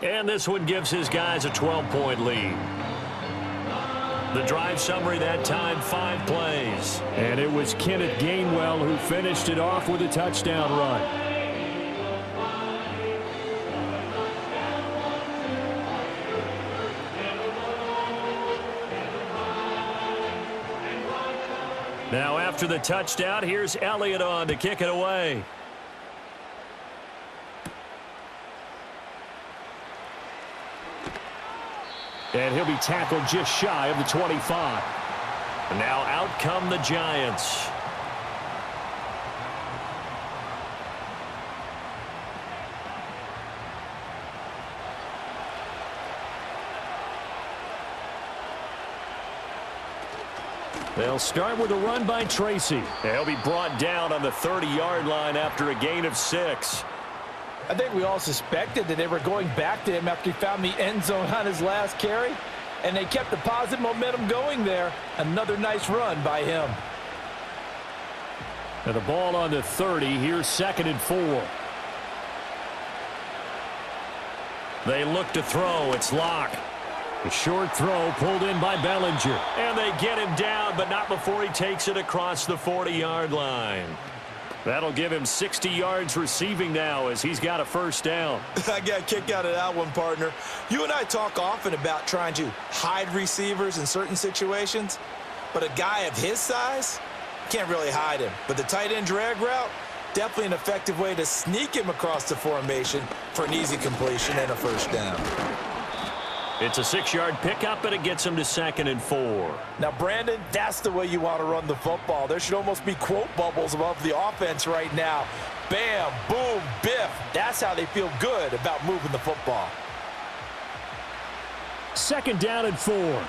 And this one gives his guys a 12-point lead. The drive summary that time, 5 plays. And it was Kenneth Gainwell who finished it off with a touchdown run. Now after the touchdown, here's Elliott on to kick it away. And he'll be tackled just shy of the 25. And now out come the Giants. They'll start with a run by Tracy. He'll be brought down on the 30-yard line after a gain of 6. I think we all suspected that they were going back to him after he found the end zone on his last carry, and they kept the positive momentum going there. Another nice run by him. And the ball on the 30. Here's 2nd and 4. They look to throw. It's Locke. A short throw pulled in by Bellinger. And they get him down, but not before he takes it across the 40-yard line. That'll give him 60 yards receiving now as he's got a first down. I got a kick out of that one, partner. You and I talk often about trying to hide receivers in certain situations, but a guy of his size can't really hide him. But the tight end drag route, definitely an effective way to sneak him across the formation for an easy completion and a first down. It's a 6-yard pickup, and it gets him to 2nd and 4. Now, Brandon, that's the way you want to run the football. There should almost be quote bubbles above the offense right now. Bam, boom, biff. That's how they feel good about moving the football. 2nd down and 4.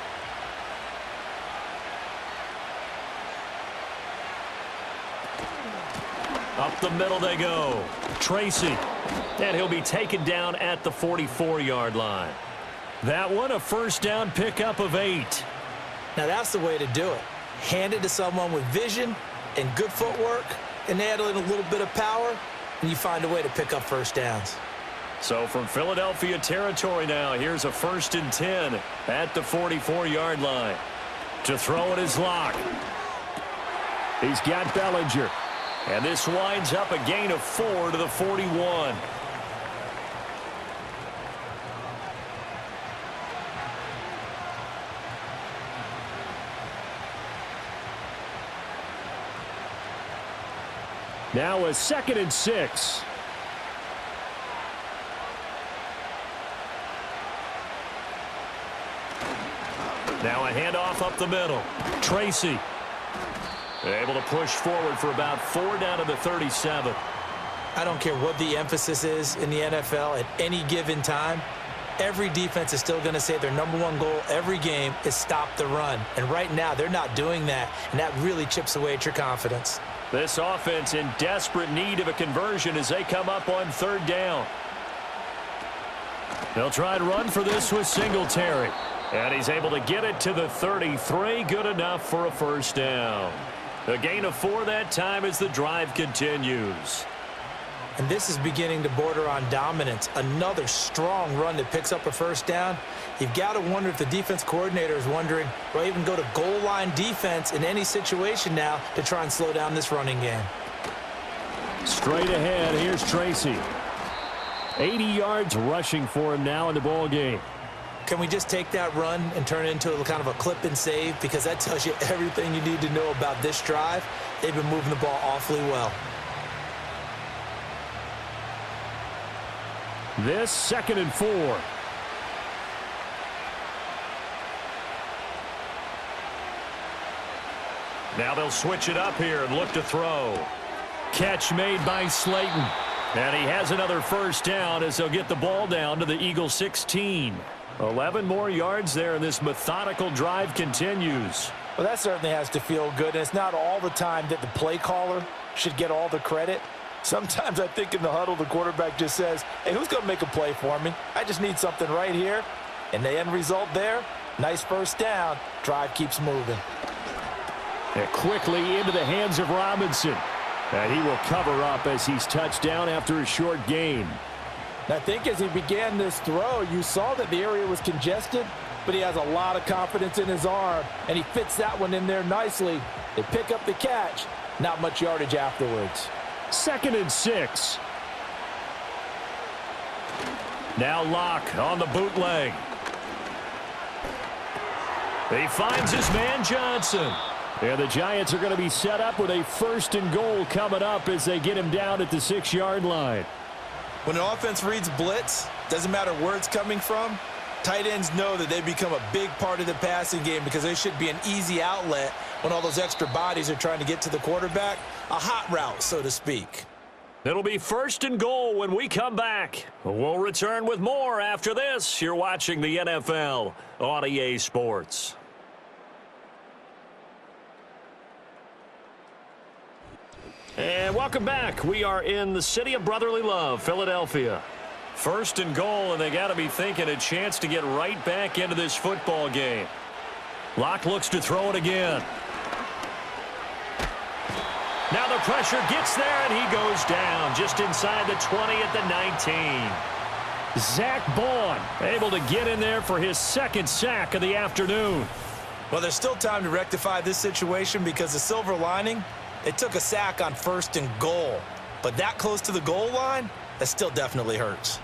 Up the middle they go. Tracy. And he'll be taken down at the 44-yard line. That one, a first down pickup of 8. Now that's the way to do it. Hand it to someone with vision and good footwork, and add in a little bit of power, and you find a way to pick up first downs. So from Philadelphia territory now, here's a 1st and 10 at the 44-yard line. To throw it is Locke. He's got Bellinger. And this winds up a gain of 4 to the 41. Now a 2nd and 6. Now a handoff up the middle. Tracy. Able to push forward for about 4 down to the 37. I don't care what the emphasis is in the NFL at any given time. Every defense is still going to say their #1 goal every game is stop the run. And right now, they're not doing that, and that really chips away at your confidence. This offense in desperate need of a conversion as they come up on 3rd down. They'll try to run for this with Singletary. And he's able to get it to the 33. Good enough for a first down. A gain of 4 that time as the drive continues. And this is beginning to border on dominance. Another strong run that picks up a first down. You've got to wonder if the defense coordinator is wondering, will I even go to goal line defense in any situation now to try and slow down this running game? Straight ahead, here's Tracy. 80 yards rushing for him now in the ball game. Can we just take that run and turn it into a kind of a clip and save? Because that tells you everything you need to know about this drive. They've been moving the ball awfully well. This 2nd and 4. Now they'll switch it up here and look to throw. Catch made by Slayton. And he has another first down as they'll get the ball down to the Eagles 16. 11 more yards there, and this methodical drive continues. Well, that certainly has to feel good, and it's not all the time that the play caller should get all the credit. Sometimes I think in the huddle, the quarterback just says, hey, who's going to make a play for me? I just need something right here. And the end result there, nice first down. Drive keeps moving. And quickly into the hands of Robinson. And he will cover up as he's touched down after a short gain. And I think as he began this throw, you saw that the area was congested, but he has a lot of confidence in his arm, and he fits that one in there nicely. They pick up the catch. Not much yardage afterwards. 2nd and 6. Now Locke on the bootleg. He finds his man Johnson. And the Giants are going to be set up with a 1st and goal coming up as they get him down at the 6-yard line. When an offense reads blitz, doesn't matter where it's coming from, tight ends know that they become a big part of the passing game because they should be an easy outlet when all those extra bodies are trying to get to the quarterback. A hot route, so to speak. It'll be 1st and goal when we come back. We'll return with more after this. You're watching the NFL on EA Sports. And welcome back. We are in the city of brotherly love, Philadelphia. 1st and goal, and they got to be thinking a chance to get right back into this football game. Locke looks to throw it again. Now the pressure gets there, and he goes down just inside the 20 at the 19. Zach Bond able to get in there for his second sack of the afternoon. Well, there's still time to rectify this situation because the silver lining, they took a sack on 1st and goal. But that close to the goal line, that still definitely hurts.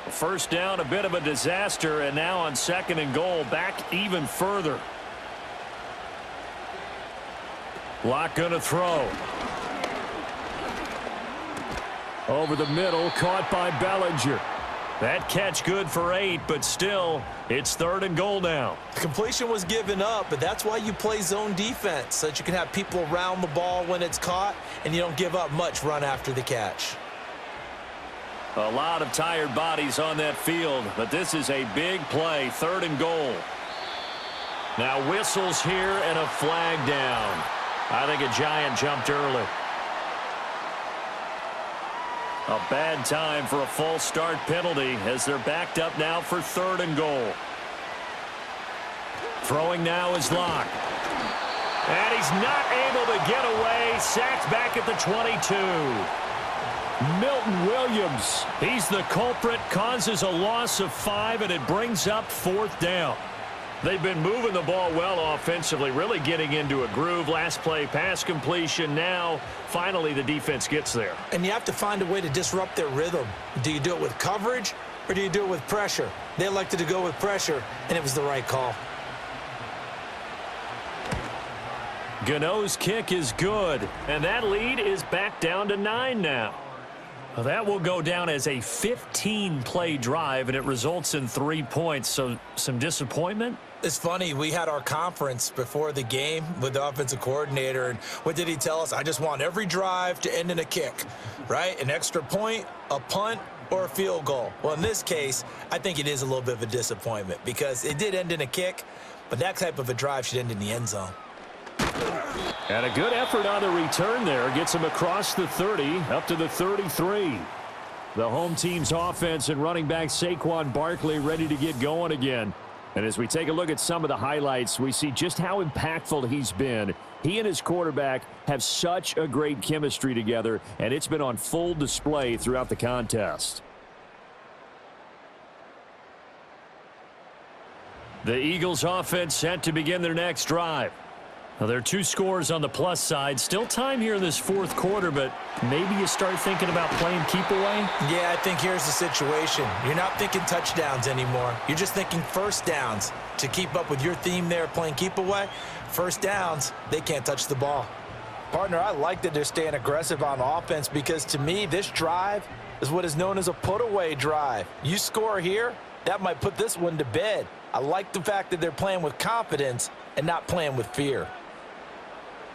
First down, a bit of a disaster, and now on 2nd and goal, back even further. Locke going to throw. Over the middle, caught by Bellinger. That catch good for 8, but still, it's 3rd and goal now. Completion was given up, but that's why you play zone defense, so that you can have people around the ball when it's caught, and you don't give up much run after the catch. A lot of tired bodies on that field, but this is a big play, 3rd and goal. Now whistles here and a flag down. I think a Giant jumped early. A bad time for a false start penalty as they're backed up now for 3rd and goal. Throwing now is Locke. And he's not able to get away. Sacked back at the 22. Milton Williams, he's the culprit, causes a loss of 5, and it brings up 4th down. They've been moving the ball well offensively, really getting into a groove. Last play, pass completion. Now, finally, the defense gets there. And you have to find a way to disrupt their rhythm. Do you do it with coverage, or do you do it with pressure? They elected to go with pressure, and it was the right call. Gano's kick is good, and that lead is back down to 9 now. Well, that will go down as a 15-play drive, and it results in 3 points. So some disappointment? It's funny, we had our conference before the game with the offensive coordinator, and what did he tell us? I just want every drive to end in a kick, right? An extra point, a punt, or a field goal. Well, in this case, I think it is a little bit of a disappointment because it did end in a kick, but that type of a drive should end in the end zone. And a good effort on the return there. Gets him across the 30, up to the 33. The home team's offense and running back Saquon Barkley ready to get going again. And as we take a look at some of the highlights, we see just how impactful he's been. He and his quarterback have such a great chemistry together, and it's been on full display throughout the contest. The Eagles offense set to begin their next drive. Well, there are 2 scores on the plus side. Still time here in this 4th quarter, but maybe you start thinking about playing keep away? Yeah, I think here's the situation. You're not thinking touchdowns anymore. You're just thinking first downs. To keep up with your theme there, playing keep away, first downs, they can't touch the ball. Partner, I like that they're staying aggressive on offense because to me, this drive is what is known as a put-away drive. You score here, that might put this one to bed. I like the fact that they're playing with confidence and not playing with fear.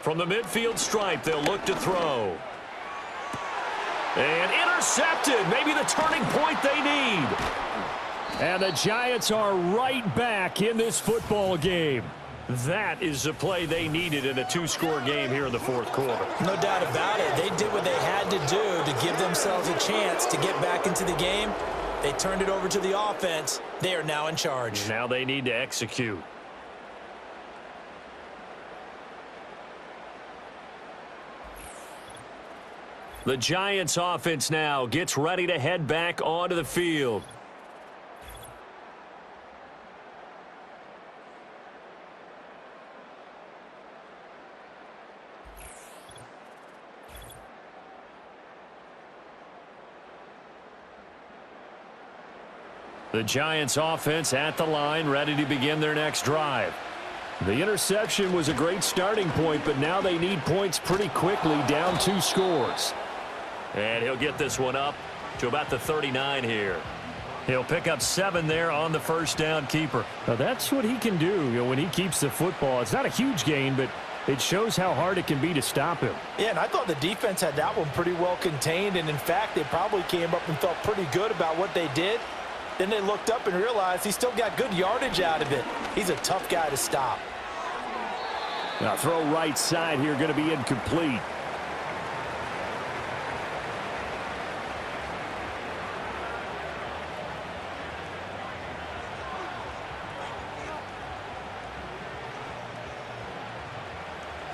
From the midfield stripe, they'll look to throw. And intercepted. Maybe the turning point they need. And the Giants are right back in this football game. That is the play they needed in a 2-score game here in the 4th quarter. No doubt about it. They did what they had to do to give themselves a chance to get back into the game. They turned it over to the offense. They are now in charge. Now they need to execute. The Giants offense now gets ready to head back onto the field. The Giants offense at the line, ready to begin their next drive. The interception was a great starting point, but now they need points pretty quickly, down 2 scores. And he'll get this one up to about the 39 here. He'll pick up 7 there on the first down keeper. Now that's what he can do, when he keeps the football. It's not a huge gain, but it shows how hard it can be to stop him. Yeah, and I thought the defense had that one pretty well contained, and in fact, they probably came up and felt pretty good about what they did. Then they looked up and realized he still got good yardage out of it. He's a tough guy to stop. Now throw right side here, going to be incomplete.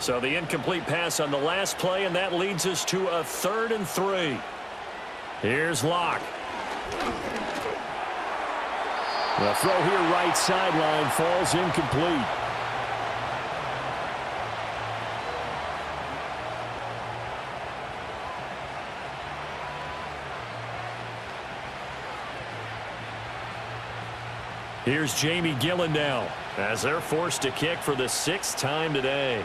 So the incomplete pass on the last play, and that leads us to a 3rd and 3. Here's Locke. The throw here right sideline falls incomplete. Here's Jamie Gillen now as they're forced to kick for the 6th time today.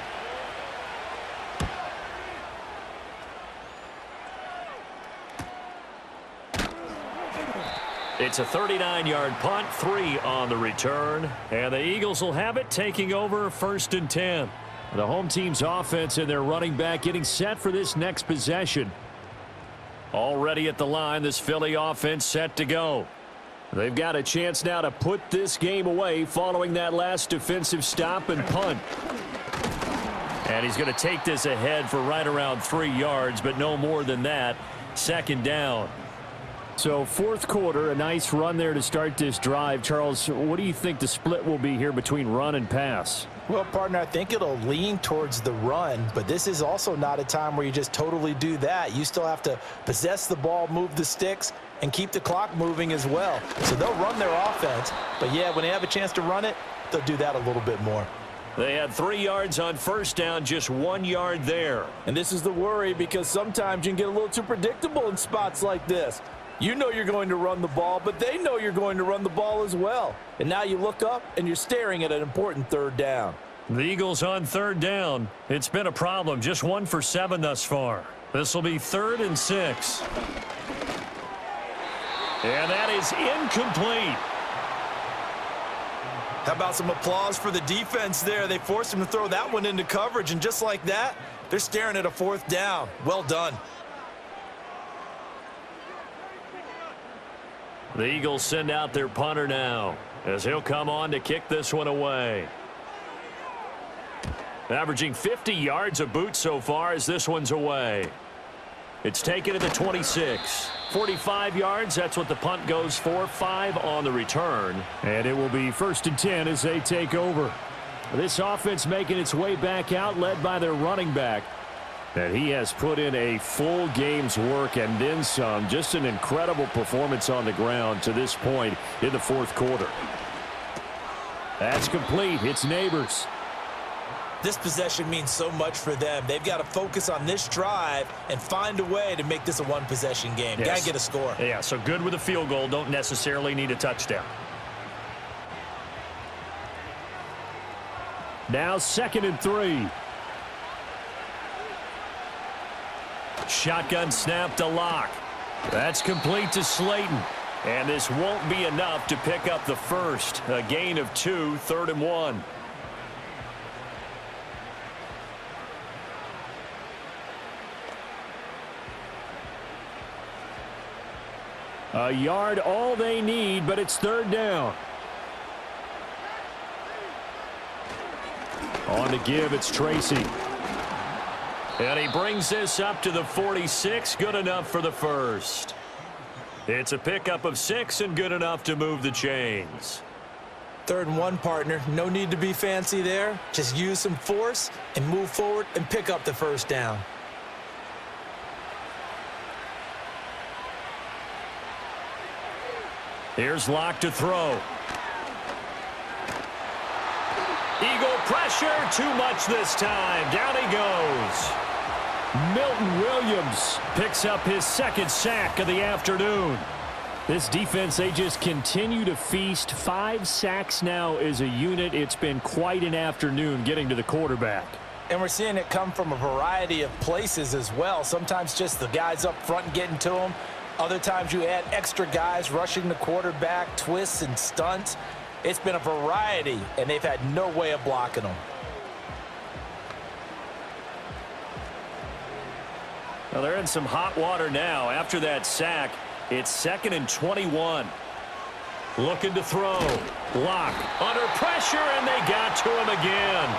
It's a 39-yard punt, 3 on the return, and the Eagles will have it taking over 1st and 10. The home team's offense and their running back getting set for this next possession. Already at the line, this Philly offense set to go. They've got a chance now to put this game away following that last defensive stop and punt. And he's going to take this ahead for right around 3 yards, but no more than that. 2nd down. So 4th quarter, a nice run there to start this drive. Charles, what do you think the split will be here between run and pass? Well, partner, I think it'll lean towards the run, but this is also not a time where you just totally do that. You still have to possess the ball, move the sticks, and keep the clock moving as well. So they'll run their offense, but yeah, when they have a chance to run it, they'll do that a little bit more. They had 3 yards on 1st down, just 1 yard there. And this is the worry, because sometimes you can get a little too predictable in spots like this. You know you're going to run the ball, but they know you're going to run the ball as well. And now you look up, and you're staring at an important 3rd down. The Eagles on 3rd down. It's been a problem. Just 1 for 7 thus far. This will be 3rd and 6. And that is incomplete. How about some applause for the defense there? They forced him to throw that one into coverage, and just like that, they're staring at a 4th down. Well done. The Eagles send out their punter now as he'll come on to kick this one away. Averaging 50 yards a boot so far as this one's away. It's taken to the 26. 45 yards, that's what the punt goes for. 5 on the return. And it will be 1st and 10 as they take over. This offense making its way back out, led by their running back. And he has put in a full game's work and then some. Just an incredible performance on the ground to this point in the 4th quarter. That's complete. It's Neighbors. This possession means so much for them. They've got to focus on this drive and find a way to make this a 1-possession game. Yes. Got to get a score. Yeah, so good with a field goal. Don't necessarily need a touchdown. Now 2nd and 3. Shotgun snap to Locke. That's complete to Slayton. And this won't be enough to pick up the first. A gain of 2, 3rd and 1. A yard all they need, but it's 3rd down. On to give, it's Tracy. And he brings this up to the 46. Good enough for the first. It's a pickup of 6 and good enough to move the chains. 3rd and 1, partner. No need to be fancy there. Just use some force and move forward and pick up the 1st down. Here's Locke to throw. Eagle pressure, too much this time. Down he goes. Milton Williams picks up his 2nd sack of the afternoon. This defense, they just continue to feast. 5 sacks now as a unit. It's been quite an afternoon getting to the quarterback. And we're seeing it come from a variety of places as well. Sometimes just the guys up front and getting to them. Other times you add extra guys rushing the quarterback, twists and stunts. It's been a variety, and they've had no way of blocking them. Well, they're in some hot water now. After that sack, it's 2nd and 21. Looking to throw. Locke under pressure, and they got to him again.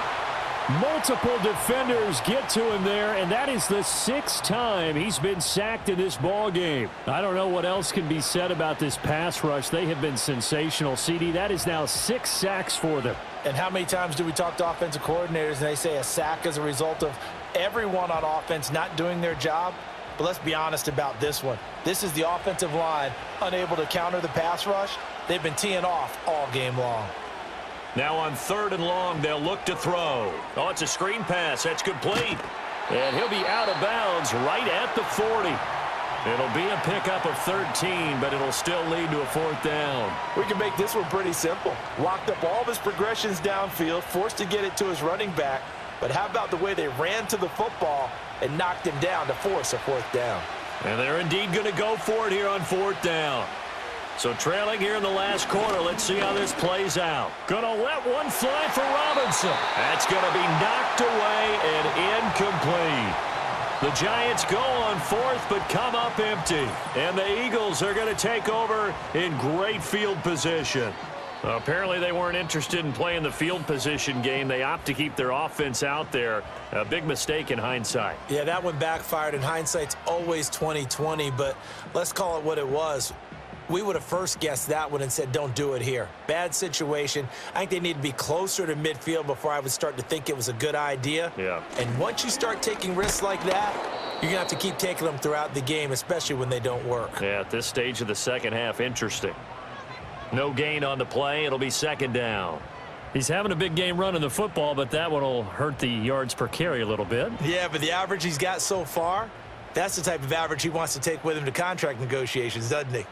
Multiple defenders get to him there, and that is the 6th time he's been sacked in this ball game. I don't know what else can be said about this pass rush. They have been sensational. CD, that is now 6 sacks for them. And how many times do we talk to offensive coordinators and they say a sack is a result of everyone on offense not doing their job? But let's be honest about this one. This is the offensive line unable to counter the pass rush. They've been teeing off all game long. Now on 3rd and long, they'll look to throw. Oh, it's a screen pass. That's complete. And he'll be out of bounds right at the 40. It'll be a pickup of 13, but it'll still lead to a 4th down. We can make this one pretty simple. Locked up all of his progressions downfield, forced to get it to his running back. But how about the way they ran to the football and knocked him down to force a 4th down? And they're indeed going to go for it here on 4th down. So trailing here in the last quarter, let's see how this plays out. Gonna let one fly for Robinson. That's gonna be knocked away and incomplete. The Giants go on 4th, but come up empty. And the Eagles are gonna take over in great field position. Apparently they weren't interested in playing the field position game. They opt to keep their offense out there. A big mistake in hindsight. Yeah, that one backfired, and hindsight's always 20/20, but let's call it what it was. We would have first guessed that one and said, don't do it here. Bad situation. I think they need to be closer to midfield before I would start to think it was a good idea. Yeah. And once you start taking risks like that, you're going to have to keep taking them throughout the game, especially when they don't work. Yeah, at this stage of the second half, interesting. No gain on the play. It'll be 2nd down. He's having a big game running the football, but that one will hurt the yards per carry a little bit. Yeah, but the average he's got so far, that's the type of average he wants to take with him to contract negotiations, doesn't he?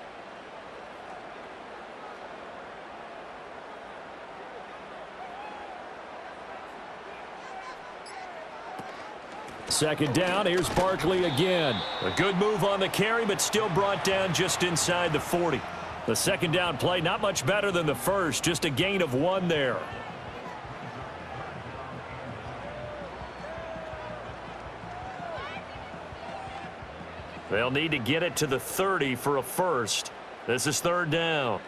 Second down, here's Barkley again. A good move on the carry, but still brought down just inside the 40. The 2nd down play, not much better than the first, just a gain of 1 there. They'll need to get it to the 30 for a first. This is 3rd down.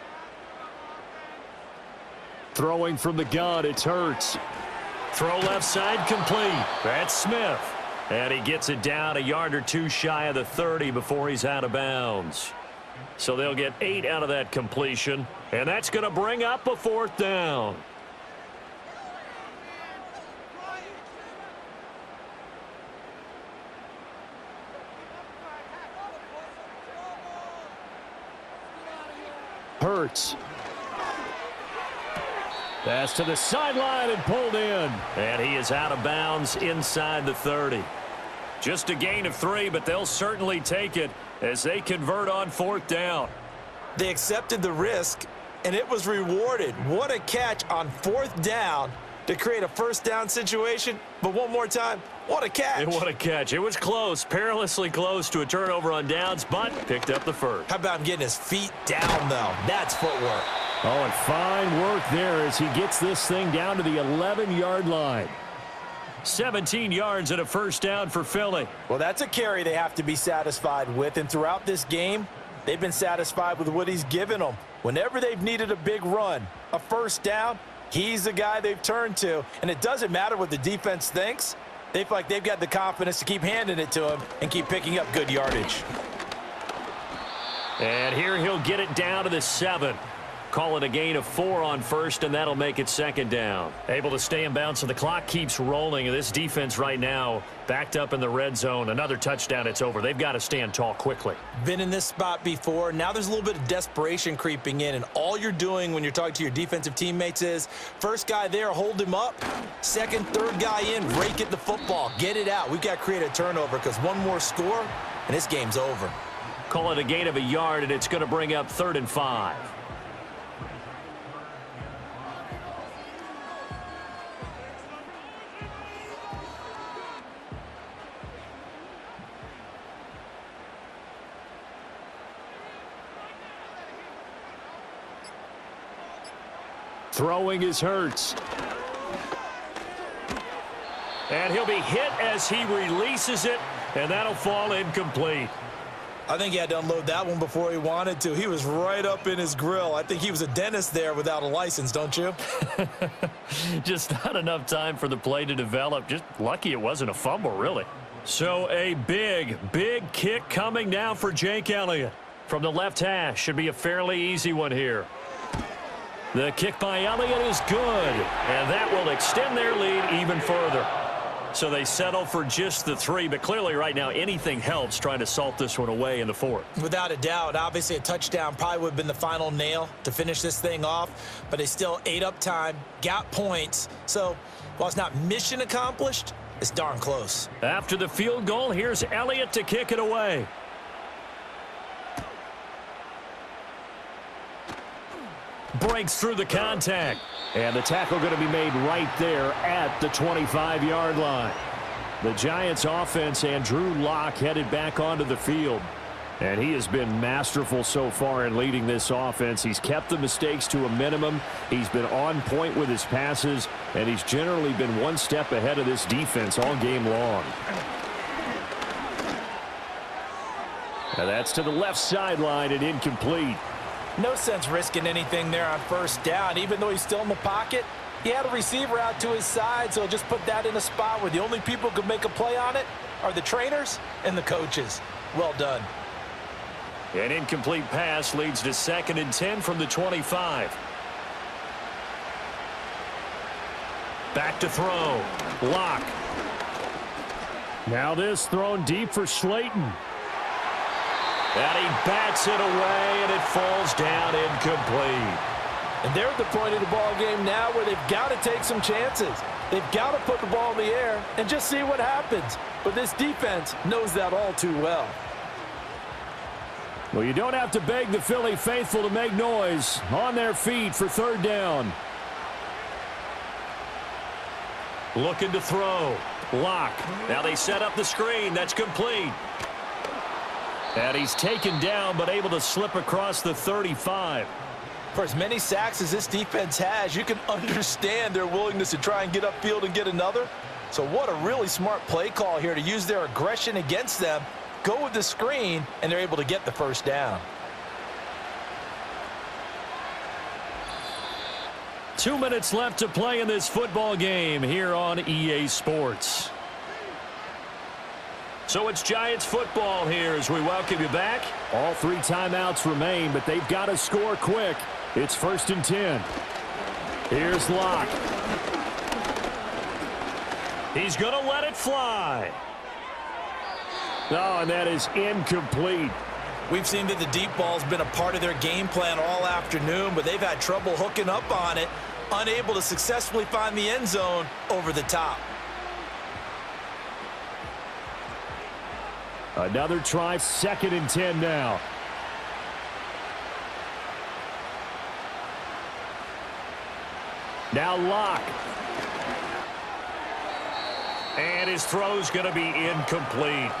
Throwing from the gun, it's Hurts. Throw left side complete. That's Smith. And he gets it down a yard or 2 shy of the 30 before he's out of bounds. So they'll get 8 out of that completion. And that's going to bring up a 4th down. Hurts. Pass to the sideline and pulled in. And he is out of bounds inside the 30. Just a gain of 3, but they'll certainly take it as they convert on 4th down. They accepted the risk, and it was rewarded. What a catch on 4th down to create a 1st down situation. But one more time, what a catch. And what a catch. It was close, perilously close to a turnover on downs, but picked up the first. How about him getting his feet down, though? That's footwork. Oh, and fine work there as he gets this thing down to the 11-yard line. 17 yards and a 1st down for Philly. Well, that's a carry they have to be satisfied with. And throughout this game, they've been satisfied with what he's given them. Whenever they've needed a big run, a 1st down, he's the guy they've turned to. And it doesn't matter what the defense thinks. They feel like they've got the confidence to keep handing it to him and keep picking up good yardage. And here he'll get it down to the 7. Call it a gain of 4 on 1st, and that'll make it 2nd down. Able to stay in bounds, so the clock keeps rolling. And this defense right now backed up in the red zone. Another touchdown, it's over. They've got to stand tall quickly. Been in this spot before. Now there's a little bit of desperation creeping in, and all you're doing when you're talking to your defensive teammates is first guy there, hold him up. Second, third guy in, rake at the football. Get it out. We've got to create a turnover because one more score, and this game's over. Call it a gain of a yard, and it's going to bring up 3rd and 5. Throwing is Hurts. And he'll be hit as he releases it, and that'll fall incomplete. I think he had to unload that one before he wanted to. He was right up in his grill. I think he was a dentist there without a license, don't you? Just not enough time for the play to develop. Just lucky it wasn't a fumble, really. So a big kick coming now for Jake Elliott. From the left hash, should be a fairly easy one here. The kick by Elliott is good, and that will extend their lead even further. So they settle for just the 3, but clearly right now anything helps trying to salt this one away in the 4th. Without a doubt. Obviously a touchdown probably would have been the final nail to finish this thing off, but they still ate up time, got points. So while it's not mission accomplished, it's darn close. After the field goal, here's Elliott to kick it away. Breaks through the contact. And the tackle going to be made right there at the 25-yard line. The Giants offense and Drew Lock headed back onto the field. And he has been masterful so far in leading this offense. He's kept the mistakes to a minimum. He's been on point with his passes. And he's generally been one step ahead of this defense all game long. Now that's to the left sideline and incomplete. No sense risking anything there on first down. Even though he's still in the pocket, he had a receiver out to his side, so just put that in a spot where the only people who can make a play on it are the trainers and the coaches. Well done. An incomplete pass leads to 2nd and 10 from the 25. Back to throw. Lock. Now this thrown deep for Slayton. And he bats it away, and it falls down incomplete. And they're at the point of the ball game now where they've got to take some chances. They've got to put the ball in the air and just see what happens. But this defense knows that all too well. Well, you don't have to beg the Philly faithful to make noise. On their feet for 3rd down. Looking to throw. Lock. Now they set up the screen. That's complete. And he's taken down, but able to slip across the 35. For as many sacks as this defense has, you can understand their willingness to try and get upfield and get another. So what a really smart play call here to use their aggression against them, go with the screen, and they're able to get the 1st down. 2 minutes left to play in this football game here on EA Sports. So it's Giants football here as we welcome you back. All 3 timeouts remain, but they've got to score quick. It's 1st and 10. Here's Lock. He's going to let it fly. Oh, and that is incomplete. We've seen that the deep ball's been a part of their game plan all afternoon, but they've had trouble hooking up on it, unable to successfully find the end zone over the top. Another try, 2nd and 10 now. Now Lock. And his throw's going to be incomplete.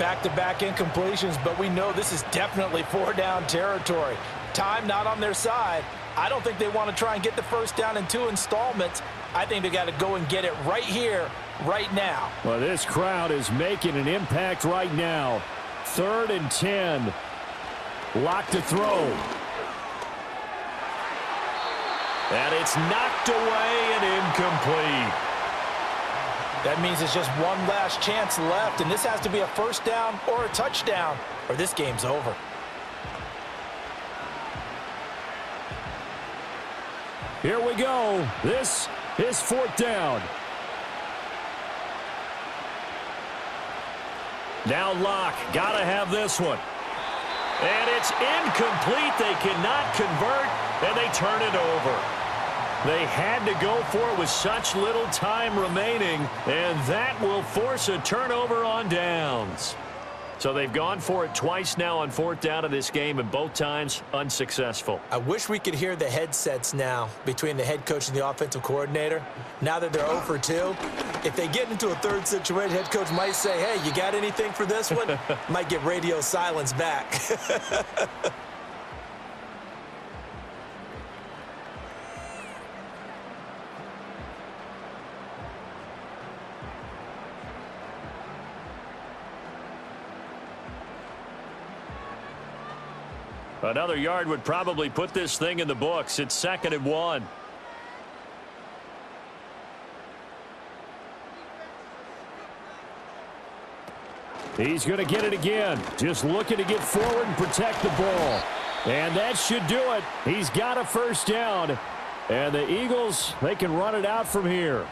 Back-to-back incompletions, but we know this is definitely 4-down territory. Time not on their side. I don't think they want to try and get the 1st down in 2 installments. I think they got to go and get it right here, right now. Well, this crowd is making an impact right now. 3rd and 10. Lock to throw. And it's knocked away and incomplete. That means it's just one last chance left, and this has to be a 1st down or a touchdown, or this game's over. Here we go. This is 4th down. Now Lock. Got to have this one. And it's incomplete. They cannot convert, and they turn it over. They had to go for it with such little time remaining, and that will force a turnover on downs. So they've gone for it twice now on 4th down of this game, and both times unsuccessful. I wish we could hear the headsets now between the head coach and the offensive coordinator. Now that they're 0 for 2, if they get into a 3rd situation, head coach might say, hey, you got anything for this one? Might get radio silence back. Another yard would probably put this thing in the books. It's 2nd and 1. He's going to get it again. Just looking to get forward and protect the ball. And that should do it. He's got a first down. And the Eagles, they can run it out from here.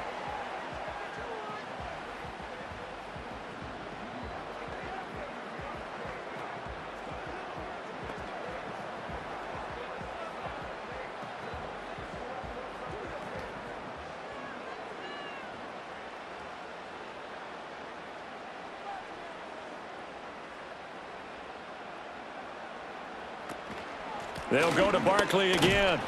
They'll go to Barkley again.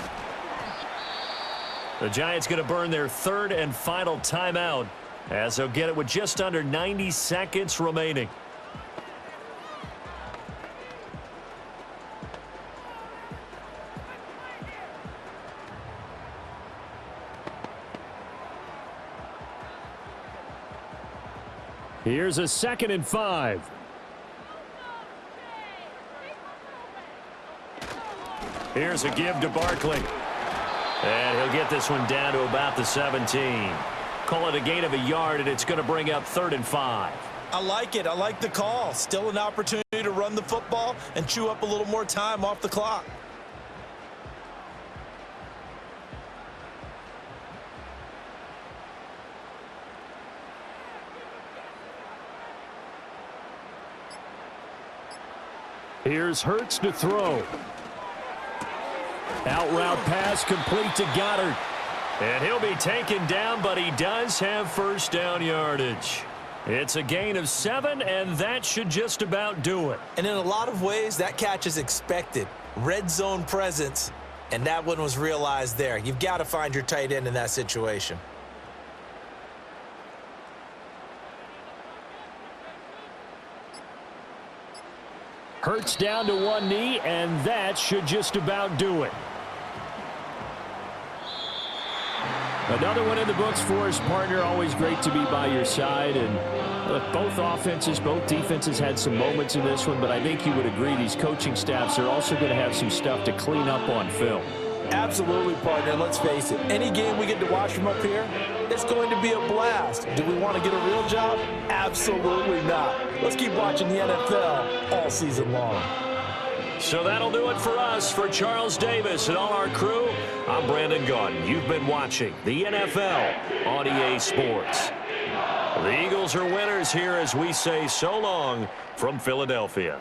The Giants going to burn their 3rd and final timeout as they'll get it with just under 90 seconds remaining. Here's a 2nd and 5. Here's a give to Barkley. And he'll get this one down to about the 17. Call it a gain of a yard, and it's going to bring up 3rd and 5. I like it. I like the call. Still an opportunity to run the football and chew up a little more time off the clock. Here's Hurts to throw. Out route pass complete to Goddard. And he'll be taken down, but he does have first down yardage. It's a gain of 7, and that should just about do it. And in a lot of ways, that catch is expected. Red zone presence, and that one was realized there. You've got to find your tight end in that situation. Hurts down to one knee, and that should just about do it. Another one in the books for his partner. Always great to be by your side. And look, both offenses, both defenses had some moments in this one, but I think you would agree these coaching staffs are also going to have some stuff to clean up on film. Absolutely, partner. Let's face it. Any game we get to watch from up here, it's going to be a blast. Do we want to get a real job? Absolutely not. Let's keep watching the NFL all season long. So that'll do it for us. For Charles Davis and all our crew, I'm Brandon Gaudin. You've been watching the NFL on EA Sports. The Eagles are winners here as we say so long from Philadelphia.